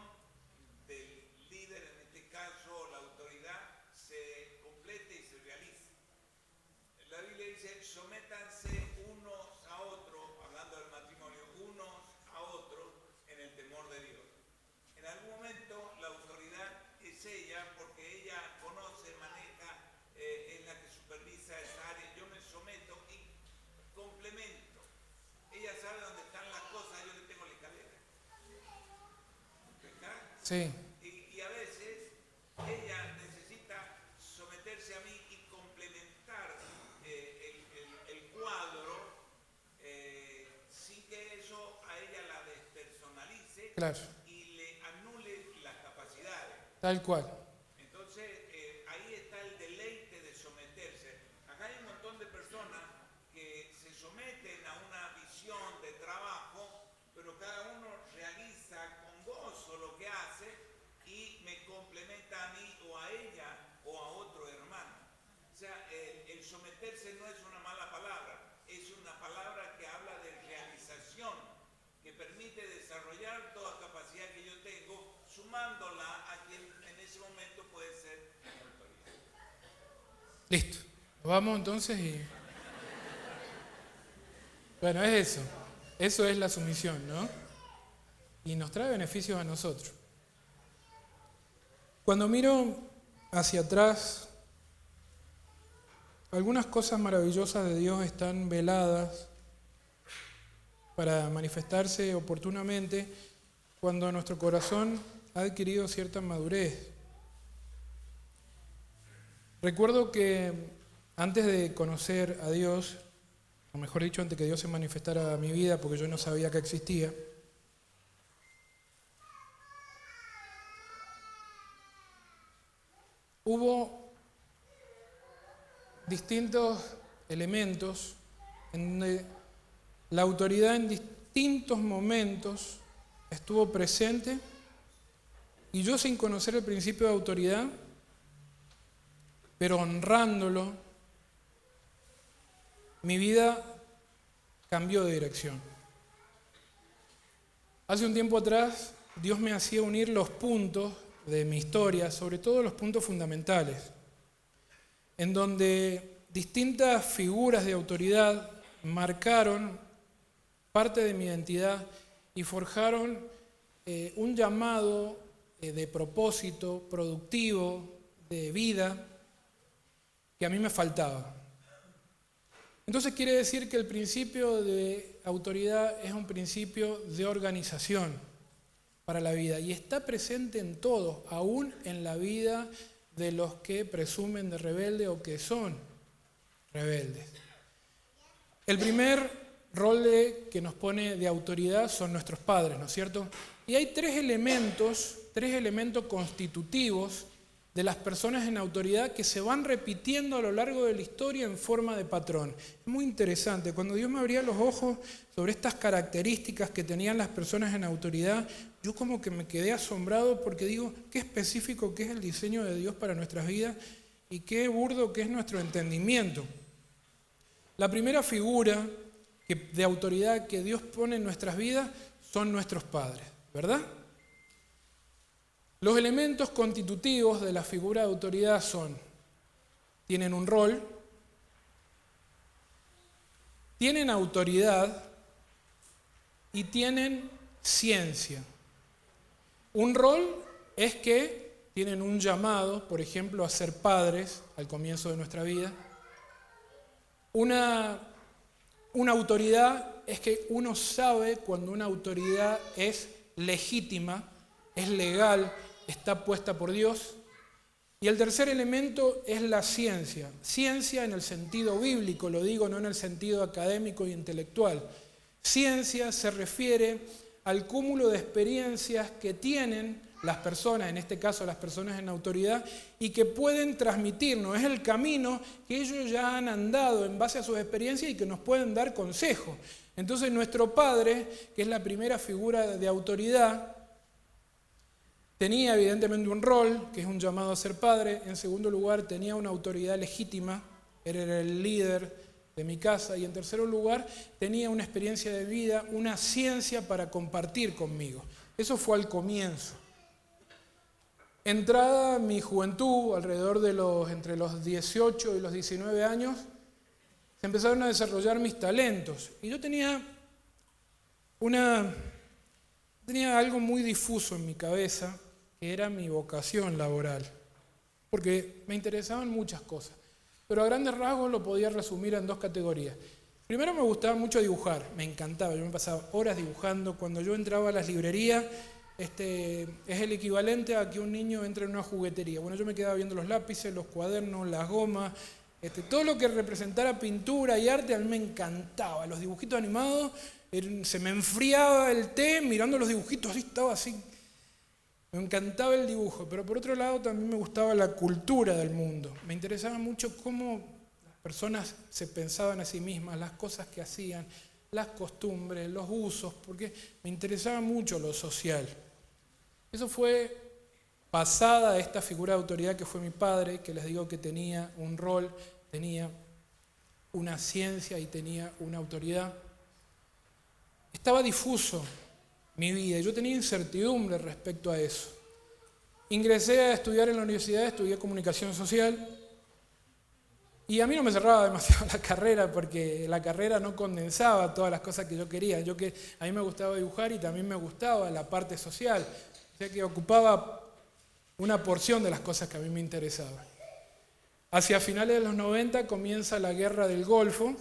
del líder, en este caso la autoridad, se complete y se realice. La Biblia dice, sométanse unos a otros, hablando del matrimonio, unos a otros en el temor de Dios. En algún momento la autoridad es ella porque ella conoce, maneja, es la que supervisa esa área. Yo me someto y complemento. Ella sabe dónde están las cosas, yo le tengo la escalera. ¿Está? Sí. Y a veces ella necesita someterse a mí y complementar el cuadro sin que eso a ella la despersonalice Claro. y le anule las capacidades. Tal cual. Entonces ahí está el deleite de someterse. Acá hay un montón de personas que se someten a una visión de trabajo, pero cada uno realiza con gozo lo que hace y me complementa a mí o a ella o a otro hermano. O sea, el someterse no es una mala palabra, es una palabra que habla de realización, que permite desarrollar toda capacidad que yo tengo, sumándola a quien en ese momento puede ser mi autoridad. Listo. Vamos entonces y... Bueno, es eso. Eso es la sumisión, ¿no? Y nos trae beneficios a nosotros. Cuando miro hacia atrás, algunas cosas maravillosas de Dios están veladas para manifestarse oportunamente cuando nuestro corazón ha adquirido cierta madurez. Recuerdo que antes de conocer a Dios, o mejor dicho, antes que Dios se manifestara a mi vida, porque yo no sabía que existía, hubo distintos elementos en donde la autoridad en distintos momentos estuvo presente y yo sin conocer el principio de autoridad, pero honrándolo, mi vida cambió de dirección. Hace un tiempo atrás, Dios me hacía unir los puntos de mi historia, sobre todo los puntos fundamentales, en donde distintas figuras de autoridad marcaron parte de mi identidad y forjaron un llamado de propósito productivo, de vida, que a mí me faltaba. Entonces quiere decir que el principio de autoridad es un principio de organización para la vida y está presente en todos, aún en la vida de los que presumen de rebelde o que son rebeldes. El primer rol que nos pone de autoridad son nuestros padres, ¿no es cierto? Y hay tres elementos constitutivos de las personas en autoridad que se van repitiendo a lo largo de la historia en forma de patrón. Es muy interesante. Cuando Dios me abría los ojos sobre estas características que tenían las personas en autoridad, yo como que me quedé asombrado porque digo, qué específico que es el diseño de Dios para nuestras vidas y qué burdo que es nuestro entendimiento. La primera figura de autoridad que Dios pone en nuestras vidas son nuestros padres, ¿verdad? Los elementos constitutivos de la figura de autoridad son: tienen un rol, tienen autoridad y tienen ciencia. Un rol es que tienen un llamado, por ejemplo, a ser padres al comienzo de nuestra vida. Una autoridad es que uno sabe cuando una autoridad es legítima, es legal, está puesta por Dios. Y el tercer elemento es la ciencia. Ciencia en el sentido bíblico, lo digo, no en el sentido académico e intelectual. Ciencia se refiere al cúmulo de experiencias que tienen las personas, en este caso las personas en autoridad, y que pueden transmitirnos. Es el camino que ellos ya han andado en base a sus experiencias y que nos pueden dar consejos. Entonces nuestro padre, que es la primera figura de autoridad, tenía evidentemente un rol, que es un llamado a ser padre. En segundo lugar, tenía una autoridad legítima, era el líder de mi casa. Y en tercer lugar, tenía una experiencia de vida, una ciencia para compartir conmigo. Eso fue al comienzo. Entrada mi juventud, alrededor de entre los 18 y los 19 años, se empezaron a desarrollar mis talentos. Y yo tenía algo muy difuso en mi cabeza, que era mi vocación laboral, porque me interesaban muchas cosas, pero a grandes rasgos lo podía resumir en dos categorías. Primero, me gustaba mucho dibujar, me encantaba, yo me pasaba horas dibujando. Cuando yo entraba a las librerías, es el equivalente a que un niño entre en una juguetería. Bueno, yo me quedaba viendo los lápices, los cuadernos, las gomas, todo lo que representara pintura y arte a mí me encantaba. Los dibujitos animados, se me enfriaba el té mirando los dibujitos, así estaba así. Me encantaba el dibujo, pero por otro lado también me gustaba la cultura del mundo. Me interesaba mucho cómo las personas se pensaban a sí mismas, las cosas que hacían, las costumbres, los usos, porque me interesaba mucho lo social. Eso fue pasada esta figura de autoridad que fue mi padre, que les digo que tenía un rol, tenía una ciencia y tenía una autoridad. Estaba difuso mi vida, yo tenía incertidumbre respecto a eso. Ingresé a estudiar en la universidad, estudié comunicación social y a mí no me cerraba demasiado la carrera porque la carrera no condensaba todas las cosas que yo quería. A mí me gustaba dibujar y también me gustaba la parte social, o sea que ocupaba una porción de las cosas que a mí me interesaban. Hacia finales de los 90 comienza la Guerra del Golfo.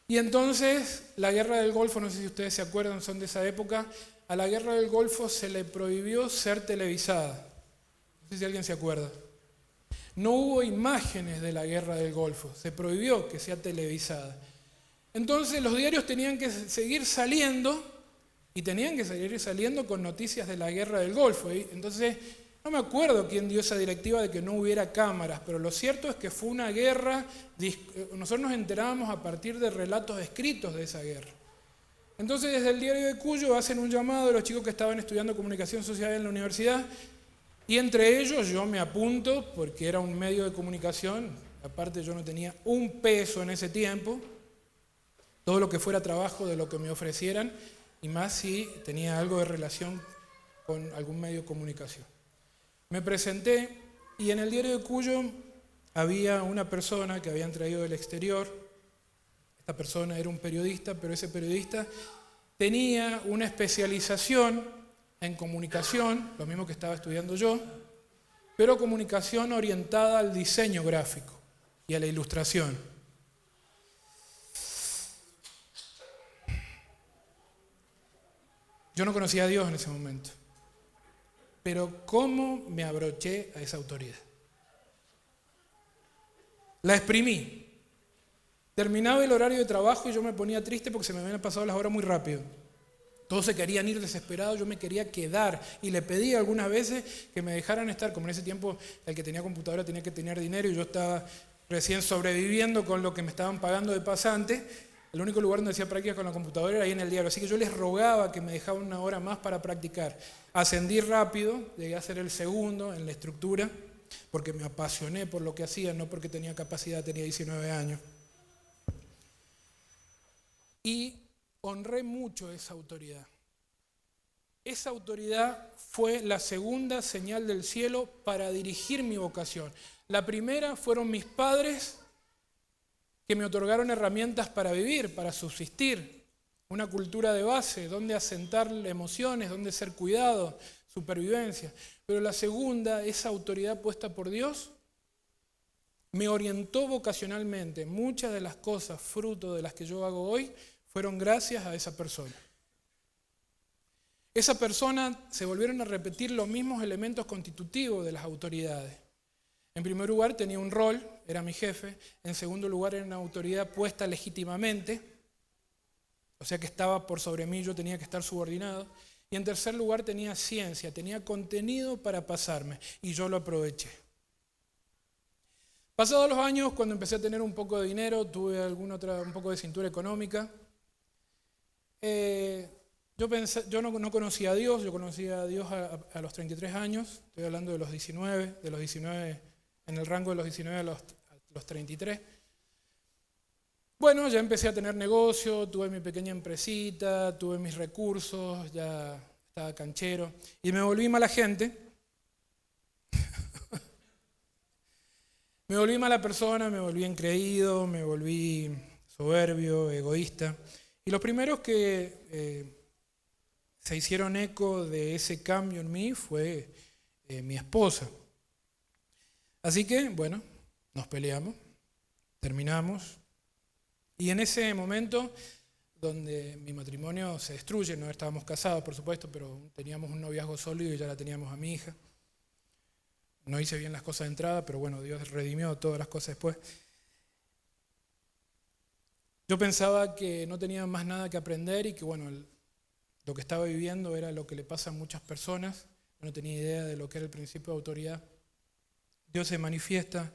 Y entonces, la Guerra del Golfo, no sé si ustedes se acuerdan, son de esa época, a la Guerra del Golfo se le prohibió ser televisada. No sé si alguien se acuerda. No hubo imágenes de la Guerra del Golfo, se prohibió que sea televisada. Entonces los diarios tenían que seguir saliendo y tenían que seguir saliendo con noticias de la Guerra del Golfo. Entonces, no me acuerdo quién dio esa directiva de que no hubiera cámaras, pero lo cierto es que fue una guerra, nosotros nos enterábamos a partir de relatos escritos de esa guerra. Entonces desde el diario de Cuyo hacen un llamado a los chicos que estaban estudiando comunicación social en la universidad, y entre ellos yo me apunto porque era un medio de comunicación, aparte yo no tenía un peso en ese tiempo, todo lo que fuera trabajo de lo que me ofrecieran, y más si tenía algo de relación con algún medio de comunicación. Me presenté y en el diario de Cuyo había una persona que habían traído del exterior. Esta persona era un periodista, pero ese periodista tenía una especialización en comunicación, lo mismo que estaba estudiando yo, pero comunicación orientada al diseño gráfico y a la ilustración. Yo no conocía a Dios en ese momento. Pero ¿cómo me abroché a esa autoridad? La exprimí. Terminaba el horario de trabajo y yo me ponía triste porque se me habían pasado las horas muy rápido. Todos se querían ir desesperados, yo me quería quedar y le pedí algunas veces que me dejaran estar. Como en ese tiempo el que tenía computadora tenía que tener dinero y yo estaba recién sobreviviendo con lo que me estaban pagando de pasante. El único lugar donde hacía prácticas con la computadora era ahí en el diario, así que yo les rogaba que me dejaban una hora más para practicar. Ascendí rápido, llegué a ser el segundo en la estructura, porque me apasioné por lo que hacía, no porque tenía capacidad, tenía 19 años. Y honré mucho esa autoridad. esa autoridad fue la segunda señal del cielo para dirigir mi vocación. La primera fueron mis padres que me otorgaron herramientas para vivir, para subsistir, una cultura de base, donde asentar emociones, donde ser cuidado, supervivencia. Pero la segunda, esa autoridad puesta por Dios, me orientó vocacionalmente. Muchas de las cosas, fruto de las que yo hago hoy, fueron gracias a esa persona. Esa persona se volvieron a repetir los mismos elementos constitutivos de las autoridades. En primer lugar tenía un rol, era mi jefe. En segundo lugar era una autoridad puesta legítimamente, o sea que estaba por sobre mí, yo tenía que estar subordinado. Y en tercer lugar tenía ciencia, tenía contenido para pasarme y yo lo aproveché. Pasados los años, cuando empecé a tener un poco de dinero, tuve un poco de cintura económica. Yo no conocía a Dios, yo conocí a Dios a los 33 años, estoy hablando de los 19, en el rango de los 19 a los 33. Bueno, ya empecé a tener negocio, tuve mi pequeña empresita, tuve mis recursos, ya estaba canchero y me volví mala gente. Me volví mala persona, me volví engreído, me volví soberbio, egoísta. Y los primeros que se hicieron eco de ese cambio en mí fue mi esposa. Así que, bueno, nos peleamos, terminamos. Y en ese momento, donde mi matrimonio se destruye, no estábamos casados, por supuesto, pero teníamos un noviazgo sólido y ya la teníamos a mi hija. No hice bien las cosas de entrada, pero bueno, Dios redimió todas las cosas después. Yo pensaba que no tenía más nada que aprender y que bueno, lo que estaba viviendo era lo que le pasa a muchas personas. No tenía idea de lo que era el principio de autoridad. Dios se manifiesta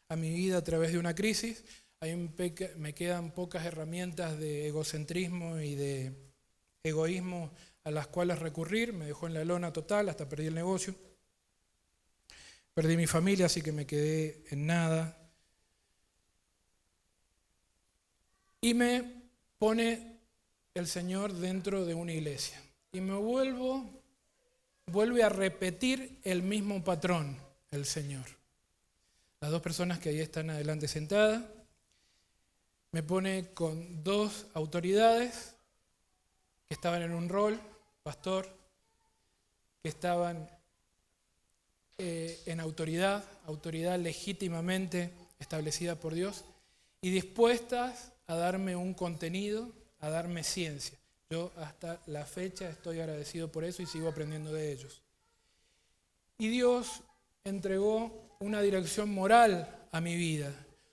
a mi vida a través de una crisis. Ahí me quedan pocas herramientas de egocentrismo y de egoísmo a las cuales recurrir. Me dejó en la lona total, hasta perdí el negocio. Perdí mi familia, así que me quedé en nada. Y me pone el Señor dentro de una iglesia. Y me vuelve a repetir el mismo patrón, el Señor. Las dos personas que ahí están adelante sentadas, me pone con dos autoridades que estaban en un rol, pastor, que estaban en autoridad legítimamente establecida por Dios y dispuestas a darme un contenido, a darme ciencia. Yo hasta la fecha estoy agradecido por eso y sigo aprendiendo de ellos. Y Dios entregó una dirección moral a mi vida.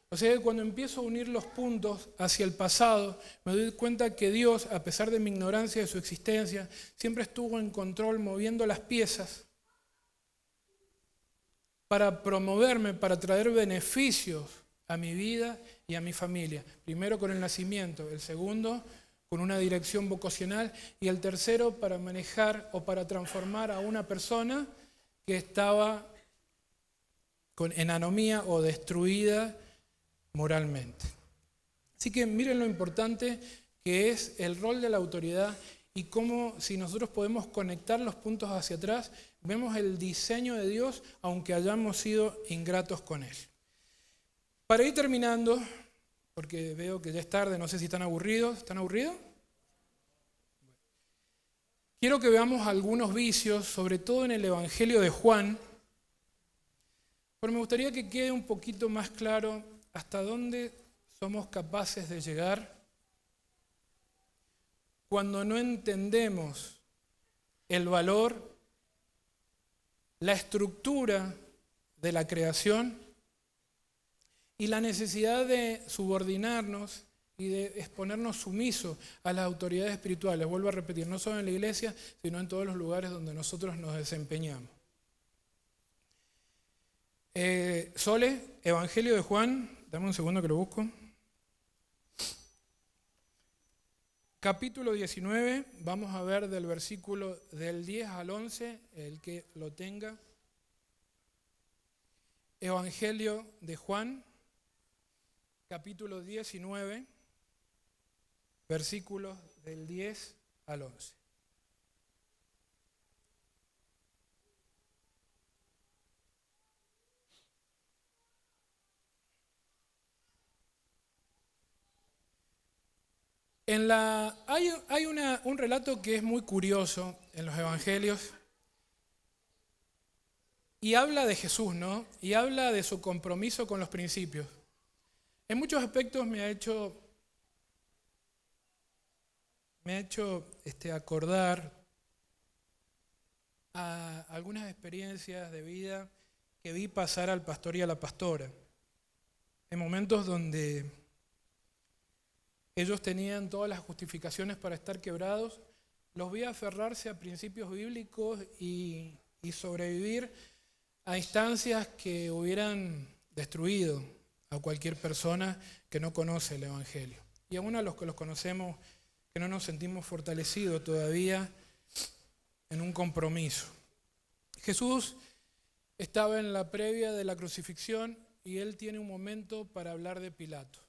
O sea que cuando empiezo a unir los puntos hacia el pasado, me doy cuenta que Dios, a pesar de mi ignorancia de su existencia, siempre estuvo en control moviendo las piezas para promoverme, para traer beneficios a mi vida y a mi familia. Primero con el nacimiento, el segundo con una dirección vocacional y el tercero para manejar o para transformar a una persona que estaba en anomía o destruida moralmente. Así que miren lo importante que es el rol de la autoridad y cómo si nosotros podemos conectar los puntos hacia atrás, vemos el diseño de Dios aunque hayamos sido ingratos con Él. Para ir terminando, porque veo que ya es tarde, no sé si están aburridos. ¿Están aburridos? Quiero que veamos algunos vicios, sobre todo en el Evangelio de Juan, pero me gustaría que quede un poquito más claro hasta dónde somos capaces de llegar cuando no entendemos el valor, la estructura de la creación y la necesidad de subordinarnos y de exponernos sumisos a las autoridades espirituales. Vuelvo a repetir, no solo en la iglesia, sino en todos los lugares donde nosotros nos desempeñamos. Sole, Evangelio de Juan, dame un segundo que lo busco. Capítulo 19, vamos a ver del versículo del 10 al 11, el que lo tenga. Evangelio de Juan, capítulo 19, versículos del 10 al 11. Hay un relato que es muy curioso en los evangelios y habla de Jesús, ¿no? Y habla de su compromiso con los principios. En muchos aspectos me ha hecho acordar a algunas experiencias de vida que vi pasar al pastor y a la pastora. En momentos donde ellos tenían todas las justificaciones para estar quebrados, los vi aferrarse a principios bíblicos y sobrevivir a instancias que hubieran destruido a cualquier persona que no conoce el Evangelio. Y aún a los que los conocemos, que no nos sentimos fortalecidos todavía en un compromiso. Jesús estaba en la previa de la crucifixión y él tiene un momento para hablar de Pilato.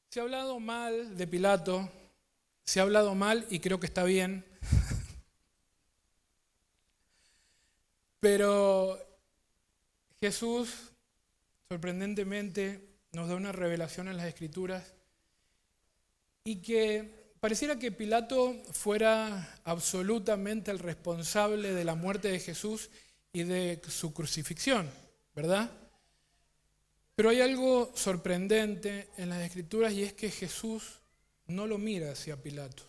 Se ha hablado mal de Pilato, se ha hablado mal y creo que está bien, pero Jesús sorprendentemente nos da una revelación en las Escrituras y que pareciera que Pilato fuera absolutamente el responsable de la muerte de Jesús y de su crucifixión, ¿verdad? Pero hay algo sorprendente en las Escrituras y es que Jesús no lo mira hacia Pilato.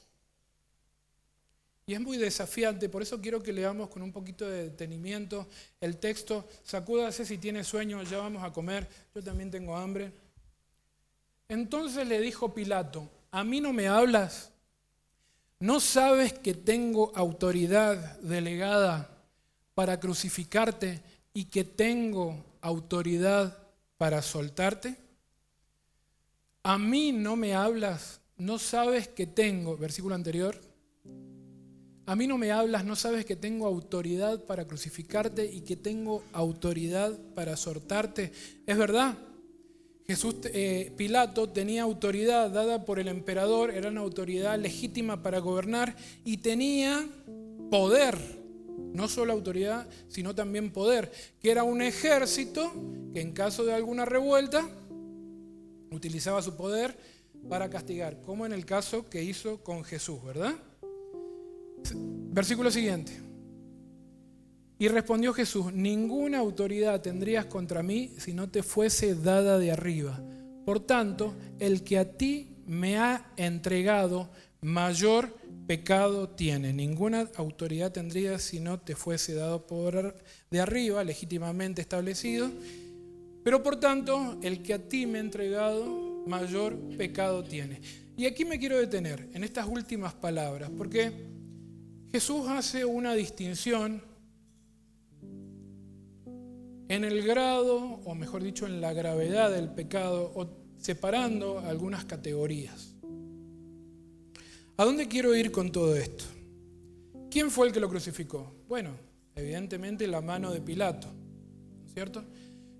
Y es muy desafiante, por eso quiero que leamos con un poquito de detenimiento el texto. Sacúdase si tiene sueño, ya vamos a comer, yo también tengo hambre. Entonces le dijo Pilato: ¿a mí no me hablas? ¿No sabes que tengo autoridad delegada para crucificarte y que tengo autoridad para soltarte? ¿A mí no me hablas? ¿No sabes que tengo, versículo anterior, a mí no me hablas, no sabes que tengo autoridad para crucificarte y que tengo autoridad para soltarte? Es verdad, Pilato tenía autoridad dada por el emperador, era una autoridad legítima para gobernar y tenía poder, no solo autoridad, sino también poder, que era un ejército que en caso de alguna revuelta utilizaba su poder para castigar, como en el caso que hizo con Jesús, ¿verdad? Versículo siguiente. Y respondió Jesús: ninguna autoridad tendrías contra mí si no te fuese dada de arriba. Por tanto, el que a ti me ha entregado, mayor pecado tiene. Ninguna autoridad tendrías si no te fuese dado por de arriba, legítimamente establecido. Pero por tanto, el que a ti me ha entregado, mayor pecado tiene. Y aquí me quiero detener en estas últimas palabras, porque Jesús hace una distinción en el grado, o mejor dicho, en la gravedad del pecado, o separando algunas categorías. ¿A dónde quiero ir con todo esto? ¿Quién fue el que lo crucificó? Bueno, evidentemente la mano de Pilato, ¿no es cierto?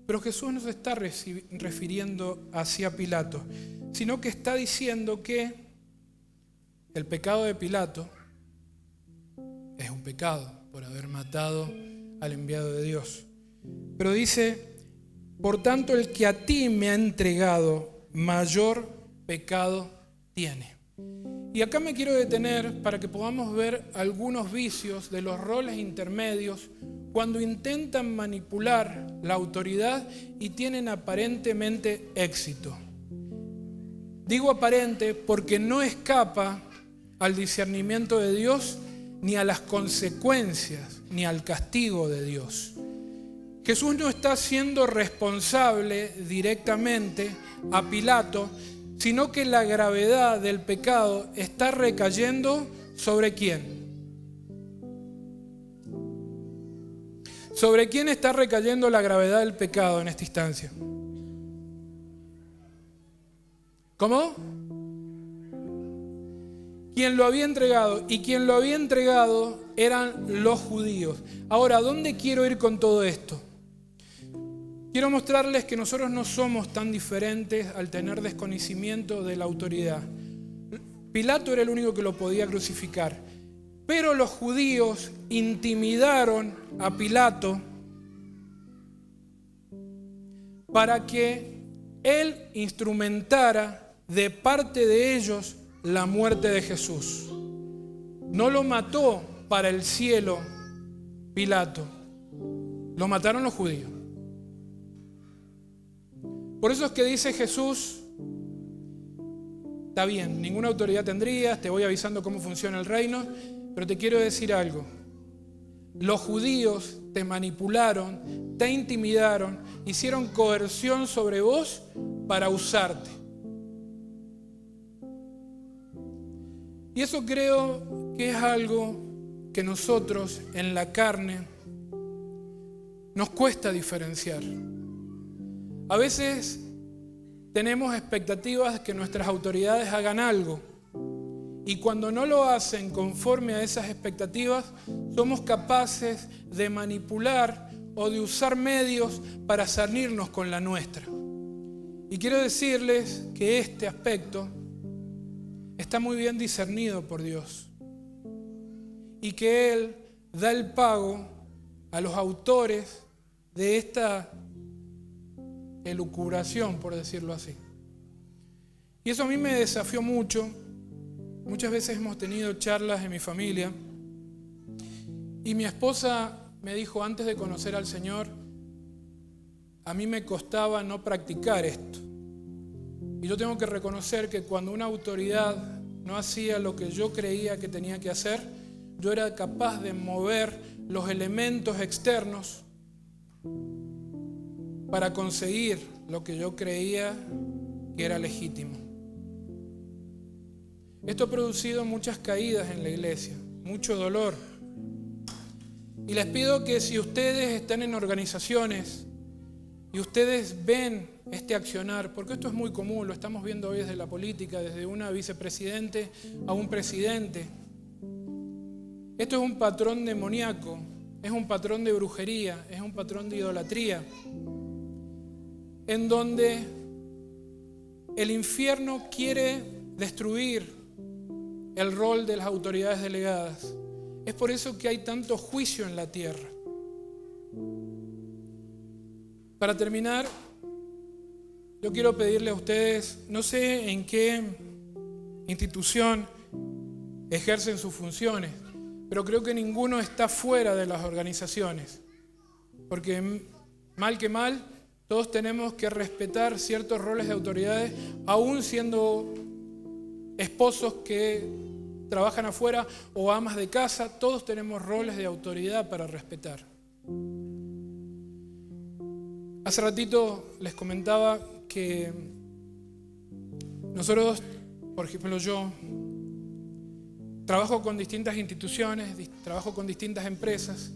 Pero Jesús no se está refiriendo hacia Pilato, sino que está diciendo que el pecado de Pilato es un pecado por haber matado al enviado de Dios. Pero dice: por tanto, el que a ti me ha entregado, mayor pecado tiene. Y acá me quiero detener para que podamos ver algunos vicios de los roles intermedios cuando intentan manipular la autoridad y tienen aparentemente éxito. Digo aparente porque no escapa al discernimiento de Dios, ni a las consecuencias, ni al castigo de Dios. Jesús no está siendo responsable directamente a Pilato, sino que la gravedad del pecado está recayendo ¿sobre quién? ¿Sobre quién está recayendo la gravedad del pecado en esta instancia? ¿Cómo? Quien lo había entregado, y quien lo había entregado eran los judíos. Ahora, ¿dónde quiero ir con todo esto? Quiero mostrarles que nosotros no somos tan diferentes al tener desconocimiento de la autoridad. Pilato era el único que lo podía crucificar, pero los judíos intimidaron a Pilato para que él instrumentara de parte de ellos la muerte de Jesús. No lo mató para el cielo Pilato, lo mataron los judíos. Por eso es que dice Jesús, está bien, ninguna autoridad tendrías, te voy avisando cómo funciona el reino, pero te quiero decir algo. Los judíos te manipularon, te intimidaron, hicieron coerción sobre vos para usarte. Y eso creo que es algo que nosotros en la carne nos cuesta diferenciar. A veces tenemos expectativas de que nuestras autoridades hagan algo y cuando no lo hacen conforme a esas expectativas, somos capaces de manipular o de usar medios para salirnos con la nuestra. Y quiero decirles que este aspecto está muy bien discernido por Dios y que Él da el pago a los autores de esta elucubración, por decirlo así. Y eso a mí me desafió mucho. Muchas veces hemos tenido charlas en mi familia y mi esposa me dijo antes de conocer al Señor, a mí me costaba no practicar esto. Y yo tengo que reconocer que cuando una autoridad no hacía lo que yo creía que tenía que hacer, yo era capaz de mover los elementos externos para conseguir lo que yo creía que era legítimo. Esto ha producido muchas caídas en la iglesia, mucho dolor. Y les pido que si ustedes están en organizaciones y ustedes ven este accionar, porque esto es muy común, lo estamos viendo hoy desde la política, desde una vicepresidente a un presidente. Esto es un patrón demoníaco, es un patrón de brujería, es un patrón de idolatría, en donde el infierno quiere destruir el rol de las autoridades delegadas. Es por eso que hay tanto juicio en la tierra. Para terminar, yo quiero pedirle a ustedes, no sé en qué institución ejercen sus funciones, pero creo que ninguno está fuera de las organizaciones, porque mal que mal, todos tenemos que respetar ciertos roles de autoridades, aún siendo esposos que trabajan afuera o amas de casa, todos tenemos roles de autoridad para respetar. Hace ratito les comentaba que nosotros, por ejemplo yo, trabajo con distintas instituciones, trabajo con distintas empresas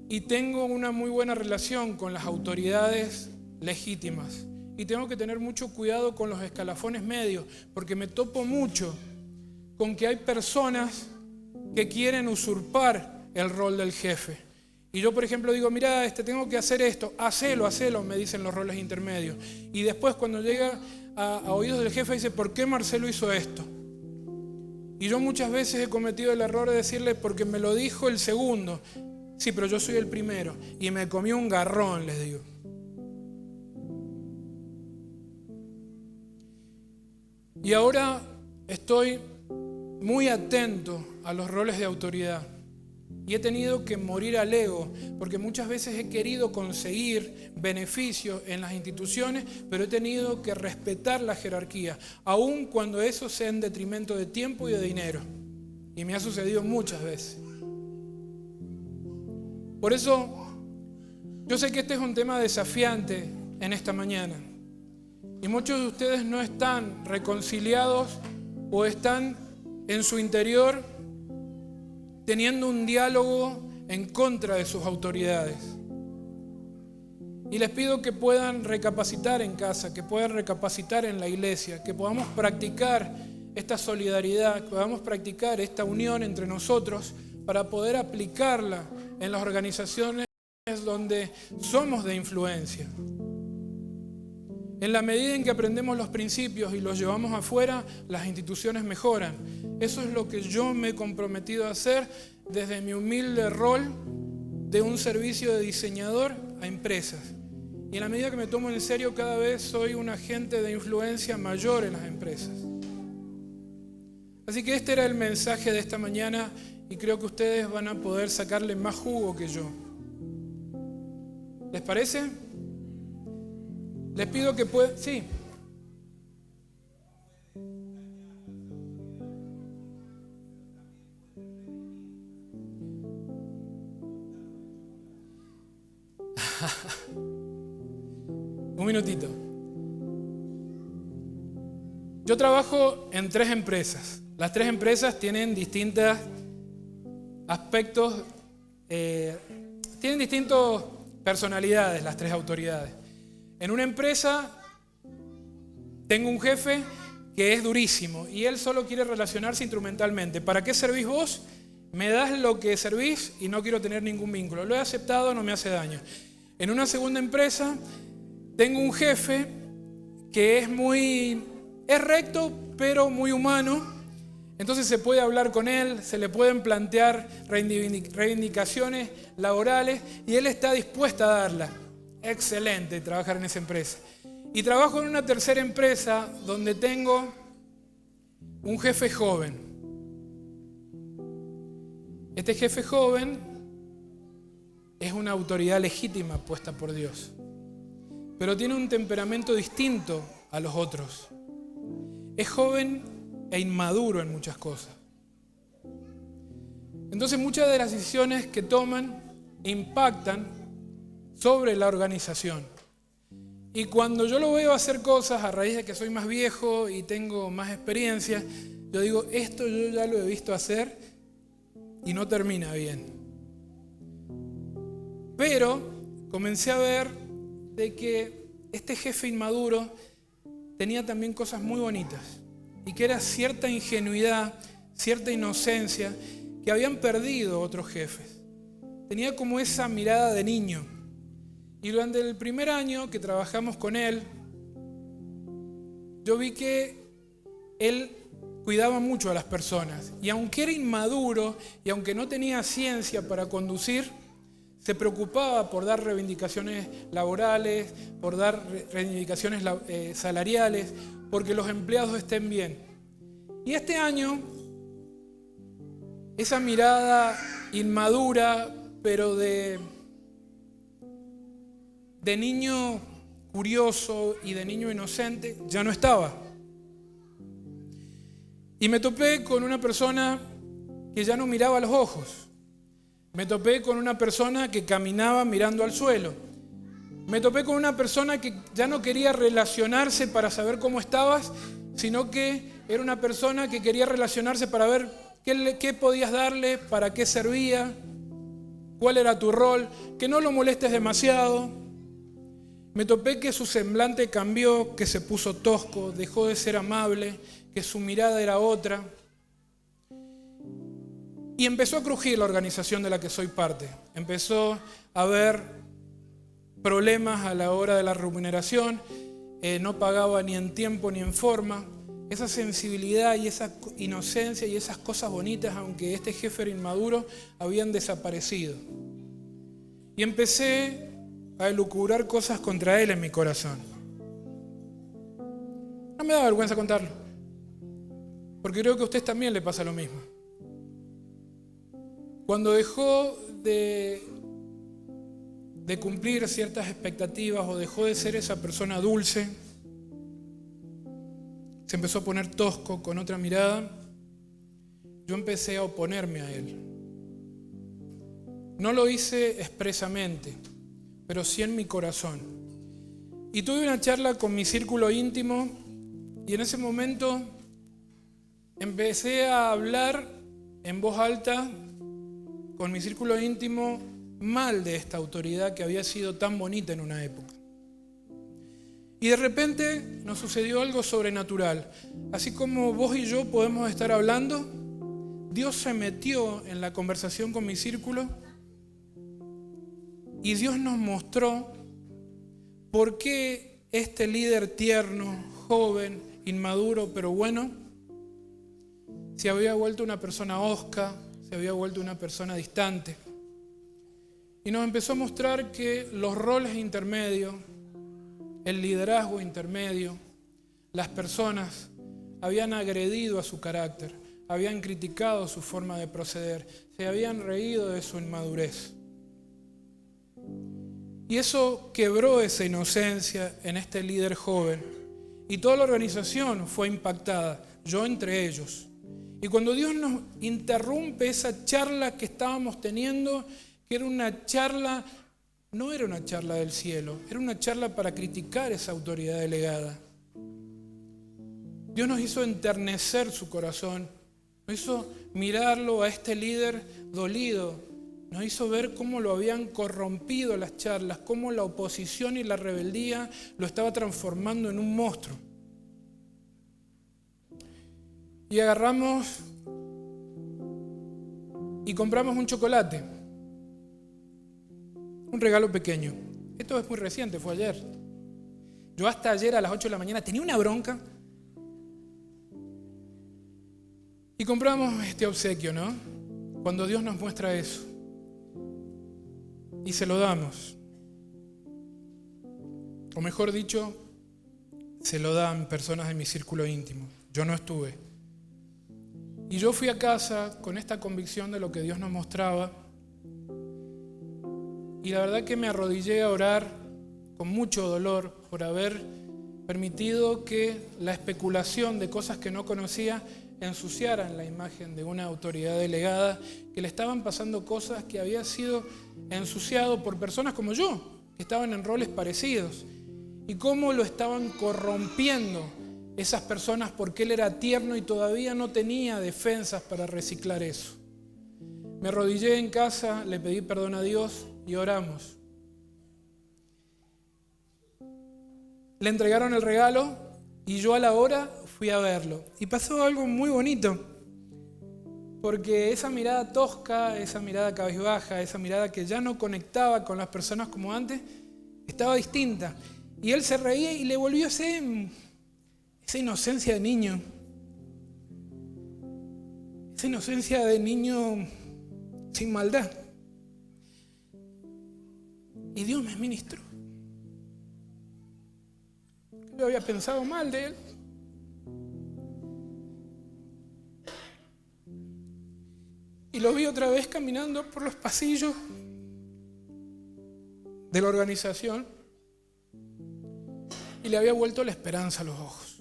y tengo una muy buena relación con las autoridades legítimas. Y tengo que tener mucho cuidado con los escalafones medios, porque me topo mucho con que hay personas que quieren usurpar el rol del jefe. Y yo, por ejemplo, digo, mira, tengo que hacer esto, hacelo, me dicen los roles intermedios. Y después cuando llega a oídos del jefe dice, ¿por qué Marcelo hizo esto? Y yo muchas veces he cometido el error de decirle, porque me lo dijo el segundo. Sí, pero yo soy el primero. Y me comí un garrón, les digo. Y ahora estoy muy atento a los roles de autoridad. Y he tenido que morir al ego, porque muchas veces he querido conseguir beneficios en las instituciones, pero he tenido que respetar la jerarquía, aun cuando eso sea en detrimento de tiempo y de dinero. Y me ha sucedido muchas veces. Por eso, yo sé que este es un tema desafiante en esta mañana. Y muchos de ustedes no están reconciliados o están en su interior teniendo un diálogo en contra de sus autoridades. Y les pido que puedan recapacitar en casa, que puedan recapacitar en la iglesia, que podamos practicar esta solidaridad, que podamos practicar esta unión entre nosotros para poder aplicarla en las organizaciones donde somos de influencia. En la medida en que aprendemos los principios y los llevamos afuera, las instituciones mejoran. Eso es lo que yo me he comprometido a hacer desde mi humilde rol de un servicio de diseñador a empresas. Y en la medida que me tomo en serio, cada vez soy un agente de influencia mayor en las empresas. Así que este era el mensaje de esta mañana y creo que ustedes van a poder sacarle más jugo que yo. ¿Les parece? Les pido que puedan... Sí. Un minutito. Yo trabajo en 3 empresas. Las 3 empresas tienen distintos aspectos, tienen distintas personalidades las 3 autoridades. En una empresa tengo un jefe que es durísimo y él solo quiere relacionarse instrumentalmente. ¿Para qué servís vos? Me das lo que servís y no quiero tener ningún vínculo. Lo he aceptado, no me hace daño. En una segunda empresa tengo un jefe que es recto, pero muy humano. Entonces se puede hablar con él, se le pueden plantear reivindicaciones laborales y él está dispuesto a darlas. Excelente trabajar en esa empresa. Y trabajo en una tercera empresa donde tengo un jefe joven. Este jefe joven es una autoridad legítima puesta por Dios, pero tiene un temperamento distinto a los otros. Es joven e inmaduro en muchas cosas. Entonces muchas de las decisiones que toman impactan sobre la organización. Y cuando yo lo veo hacer cosas a raíz de que soy más viejo y tengo más experiencia, yo digo, esto yo ya lo he visto hacer y no termina bien. Pero comencé a ver de que este jefe inmaduro tenía también cosas muy bonitas y que era cierta ingenuidad, cierta inocencia que habían perdido otros jefes. Tenía como esa mirada de niño. Y durante el primer año que trabajamos con él, yo vi que él cuidaba mucho a las personas. Y aunque era inmaduro y aunque no tenía ciencia para conducir, se preocupaba por dar reivindicaciones laborales, por dar reivindicaciones salariales, porque los empleados estén bien. Y este año, esa mirada inmadura, pero de niño curioso y de niño inocente, ya no estaba. Y me topé con una persona que ya no miraba a los ojos. Me topé con una persona que caminaba mirando al suelo. Me topé con una persona que ya no quería relacionarse para saber cómo estabas, sino que era una persona que quería relacionarse para ver qué podías darle, para qué servía, cuál era tu rol, que no lo molestes demasiado. Me topé que su semblante cambió, que se puso tosco, dejó de ser amable, que su mirada era otra. Y empezó a crujir la organización de la que soy parte. Empezó a haber problemas a la hora de la remuneración, no pagaba ni en tiempo ni en forma. Esa sensibilidad y esa inocencia y esas cosas bonitas, aunque este jefe era inmaduro, habían desaparecido. Y empecé a elucubrar cosas contra él en mi corazón. No me da vergüenza contarlo, porque creo que a usted también le pasa lo mismo. Cuando dejó de cumplir ciertas expectativas o dejó de ser esa persona dulce, se empezó a poner tosco con otra mirada, yo empecé a oponerme a él. No lo hice expresamente, pero sí en mi corazón. Y tuve una charla con mi círculo íntimo y en ese momento empecé a hablar en voz alta con mi círculo íntimo mal de esta autoridad que había sido tan bonita en una época. Y de repente nos sucedió algo sobrenatural. Así como vos y yo podemos estar hablando, Dios se metió en la conversación con mi círculo y Dios nos mostró por qué este líder tierno, joven, inmaduro, pero bueno, se había vuelto una persona hosca, se había vuelto una persona distante. Y nos empezó a mostrar que los roles intermedios, el liderazgo intermedio, las personas habían agredido a su carácter, habían criticado su forma de proceder, se habían reído de su inmadurez. Y eso quebró esa inocencia en este líder joven. Y toda la organización fue impactada, yo entre ellos. Y cuando Dios nos interrumpe esa charla que estábamos teniendo, que era una charla, no era una charla del cielo, era una charla para criticar esa autoridad delegada. Dios nos hizo enternecer su corazón, nos hizo mirarlo a este líder dolido, nos hizo ver cómo lo habían corrompido las charlas, cómo la oposición y la rebeldía lo estaba transformando en un monstruo. Y agarramos y compramos un chocolate, un regalo pequeño. Esto es muy reciente, fue ayer. Yo hasta ayer a las 8 de la mañana tenía una bronca y compramos este obsequio, ¿no? Cuando Dios nos muestra eso. Y se lo damos. O mejor dicho, se lo dan personas de mi círculo íntimo. Yo no estuve. Y yo fui a casa con esta convicción de lo que Dios nos mostraba. Y la verdad que me arrodillé a orar con mucho dolor por haber permitido que la especulación de cosas que no conocía ensuciaran la imagen de una autoridad delegada, que le estaban pasando cosas que había sido ensuciado por personas como yo, que estaban en roles parecidos, y cómo lo estaban corrompiendo esas personas porque él era tierno y todavía no tenía defensas para reciclar eso. Me arrodillé en casa, le pedí perdón a Dios y oramos. Le entregaron el regalo y yo a la hora fui a verlo. Y pasó algo muy bonito, porque esa mirada tosca, esa mirada cabizbaja, esa mirada que ya no conectaba con las personas como antes, estaba distinta. Y él se reía y le volvió esa inocencia de niño. Esa inocencia de niño sin maldad. Y Dios me ministró. Yo había pensado mal de él. Y lo vi otra vez caminando por los pasillos de la organización y le había vuelto la esperanza a los ojos.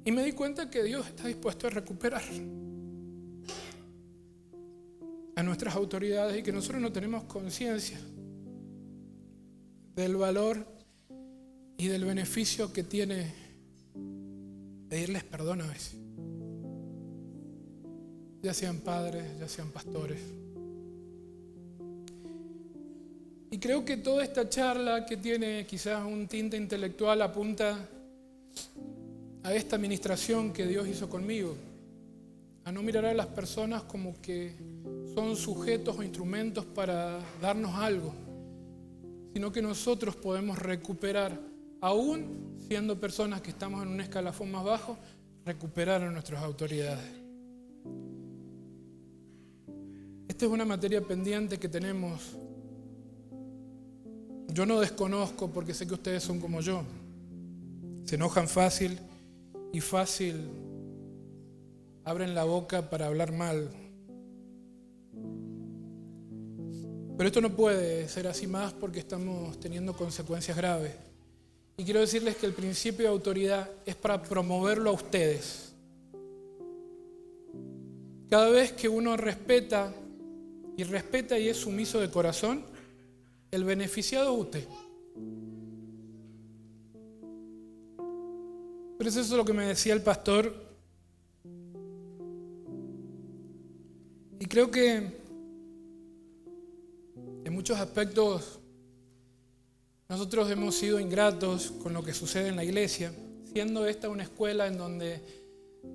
Y me di cuenta que Dios está dispuesto a recuperar a nuestras autoridades y que nosotros no tenemos conciencia del valor y del beneficio que tiene pedirles perdón a veces. Ya sean padres, ya sean pastores. Y creo que toda esta charla que tiene quizás un tinte intelectual apunta a esta administración que Dios hizo conmigo, a no mirar a las personas como que son sujetos o instrumentos para darnos algo, sino que nosotros podemos recuperar, aún siendo personas que estamos en un escalafón más bajo, recuperar a nuestras autoridades. Esta es una materia pendiente que tenemos. Yo no desconozco porque sé que ustedes son como yo. Se enojan fácil y fácil abren la boca para hablar mal. Pero esto no puede ser así más porque estamos teniendo consecuencias graves. Y quiero decirles que el principio de autoridad es para promoverlo a ustedes. Cada vez que uno respeta y es sumiso de corazón, el beneficiado es usted. Pero es eso lo que me decía el pastor. Y creo que en muchos aspectos nosotros hemos sido ingratos con lo que sucede en la iglesia, siendo esta una escuela en donde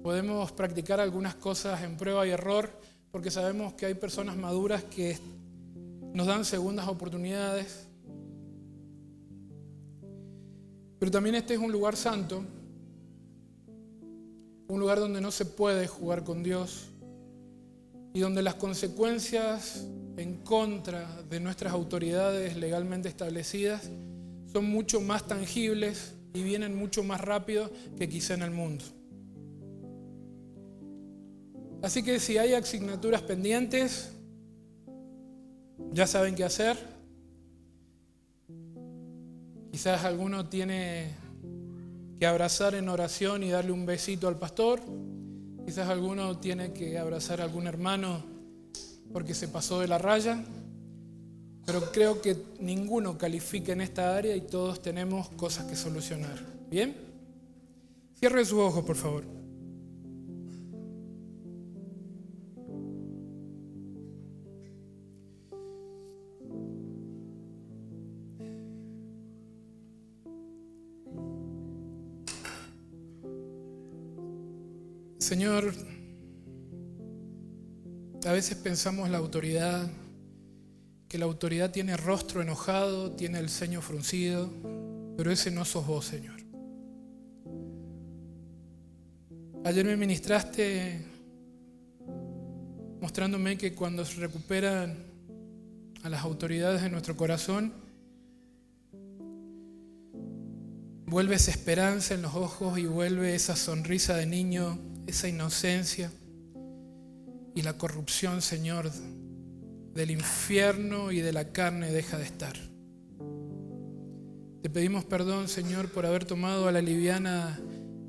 podemos practicar algunas cosas en prueba y error, porque sabemos que hay personas maduras que nos dan segundas oportunidades. Pero también este es un lugar santo, un lugar donde no se puede jugar con Dios y donde las consecuencias en contra de nuestras autoridades legalmente establecidas son mucho más tangibles y vienen mucho más rápido que quizá en el mundo. Así que si hay asignaturas pendientes, ya saben qué hacer. Quizás alguno tiene que abrazar en oración y darle un besito al pastor. Quizás alguno tiene que abrazar a algún hermano porque se pasó de la raya. Pero creo que ninguno califica en esta área y todos tenemos cosas que solucionar. ¿Bien? Cierre sus ojos, por favor. Señor, a veces pensamos que la autoridad tiene rostro enojado, tiene el ceño fruncido, pero ese no sos vos, Señor. Ayer me ministraste mostrándome que cuando se recuperan a las autoridades de nuestro corazón, vuelve esa esperanza en los ojos y vuelve esa sonrisa de niño, esa inocencia, y la corrupción, Señor, del infierno y de la carne deja de estar. Te pedimos perdón, Señor, por haber tomado a la liviana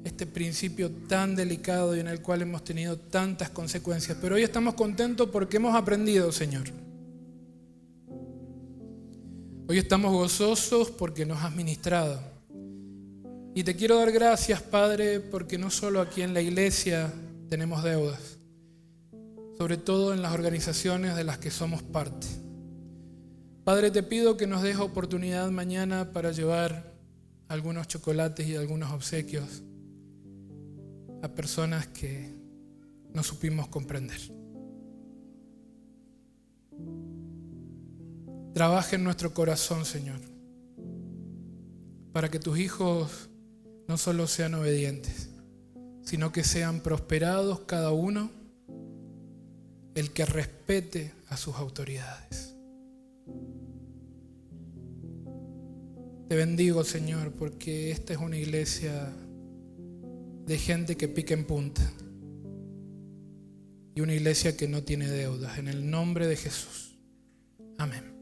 este principio tan delicado y en el cual hemos tenido tantas consecuencias. Pero hoy estamos contentos porque hemos aprendido, Señor. Hoy estamos gozosos porque nos has ministrado. Y te quiero dar gracias, Padre, porque no solo aquí en la iglesia tenemos deudas, sobre todo en las organizaciones de las que somos parte. Padre, te pido que nos des oportunidad mañana para llevar algunos chocolates y algunos obsequios a personas que no supimos comprender. Trabaja en nuestro corazón, Señor, para que tus hijos no solo sean obedientes, sino que sean prosperados cada uno, el que respete a sus autoridades. Te bendigo, Señor, porque esta es una iglesia de gente que pica en punta y una iglesia que no tiene deudas. En el nombre de Jesús. Amén.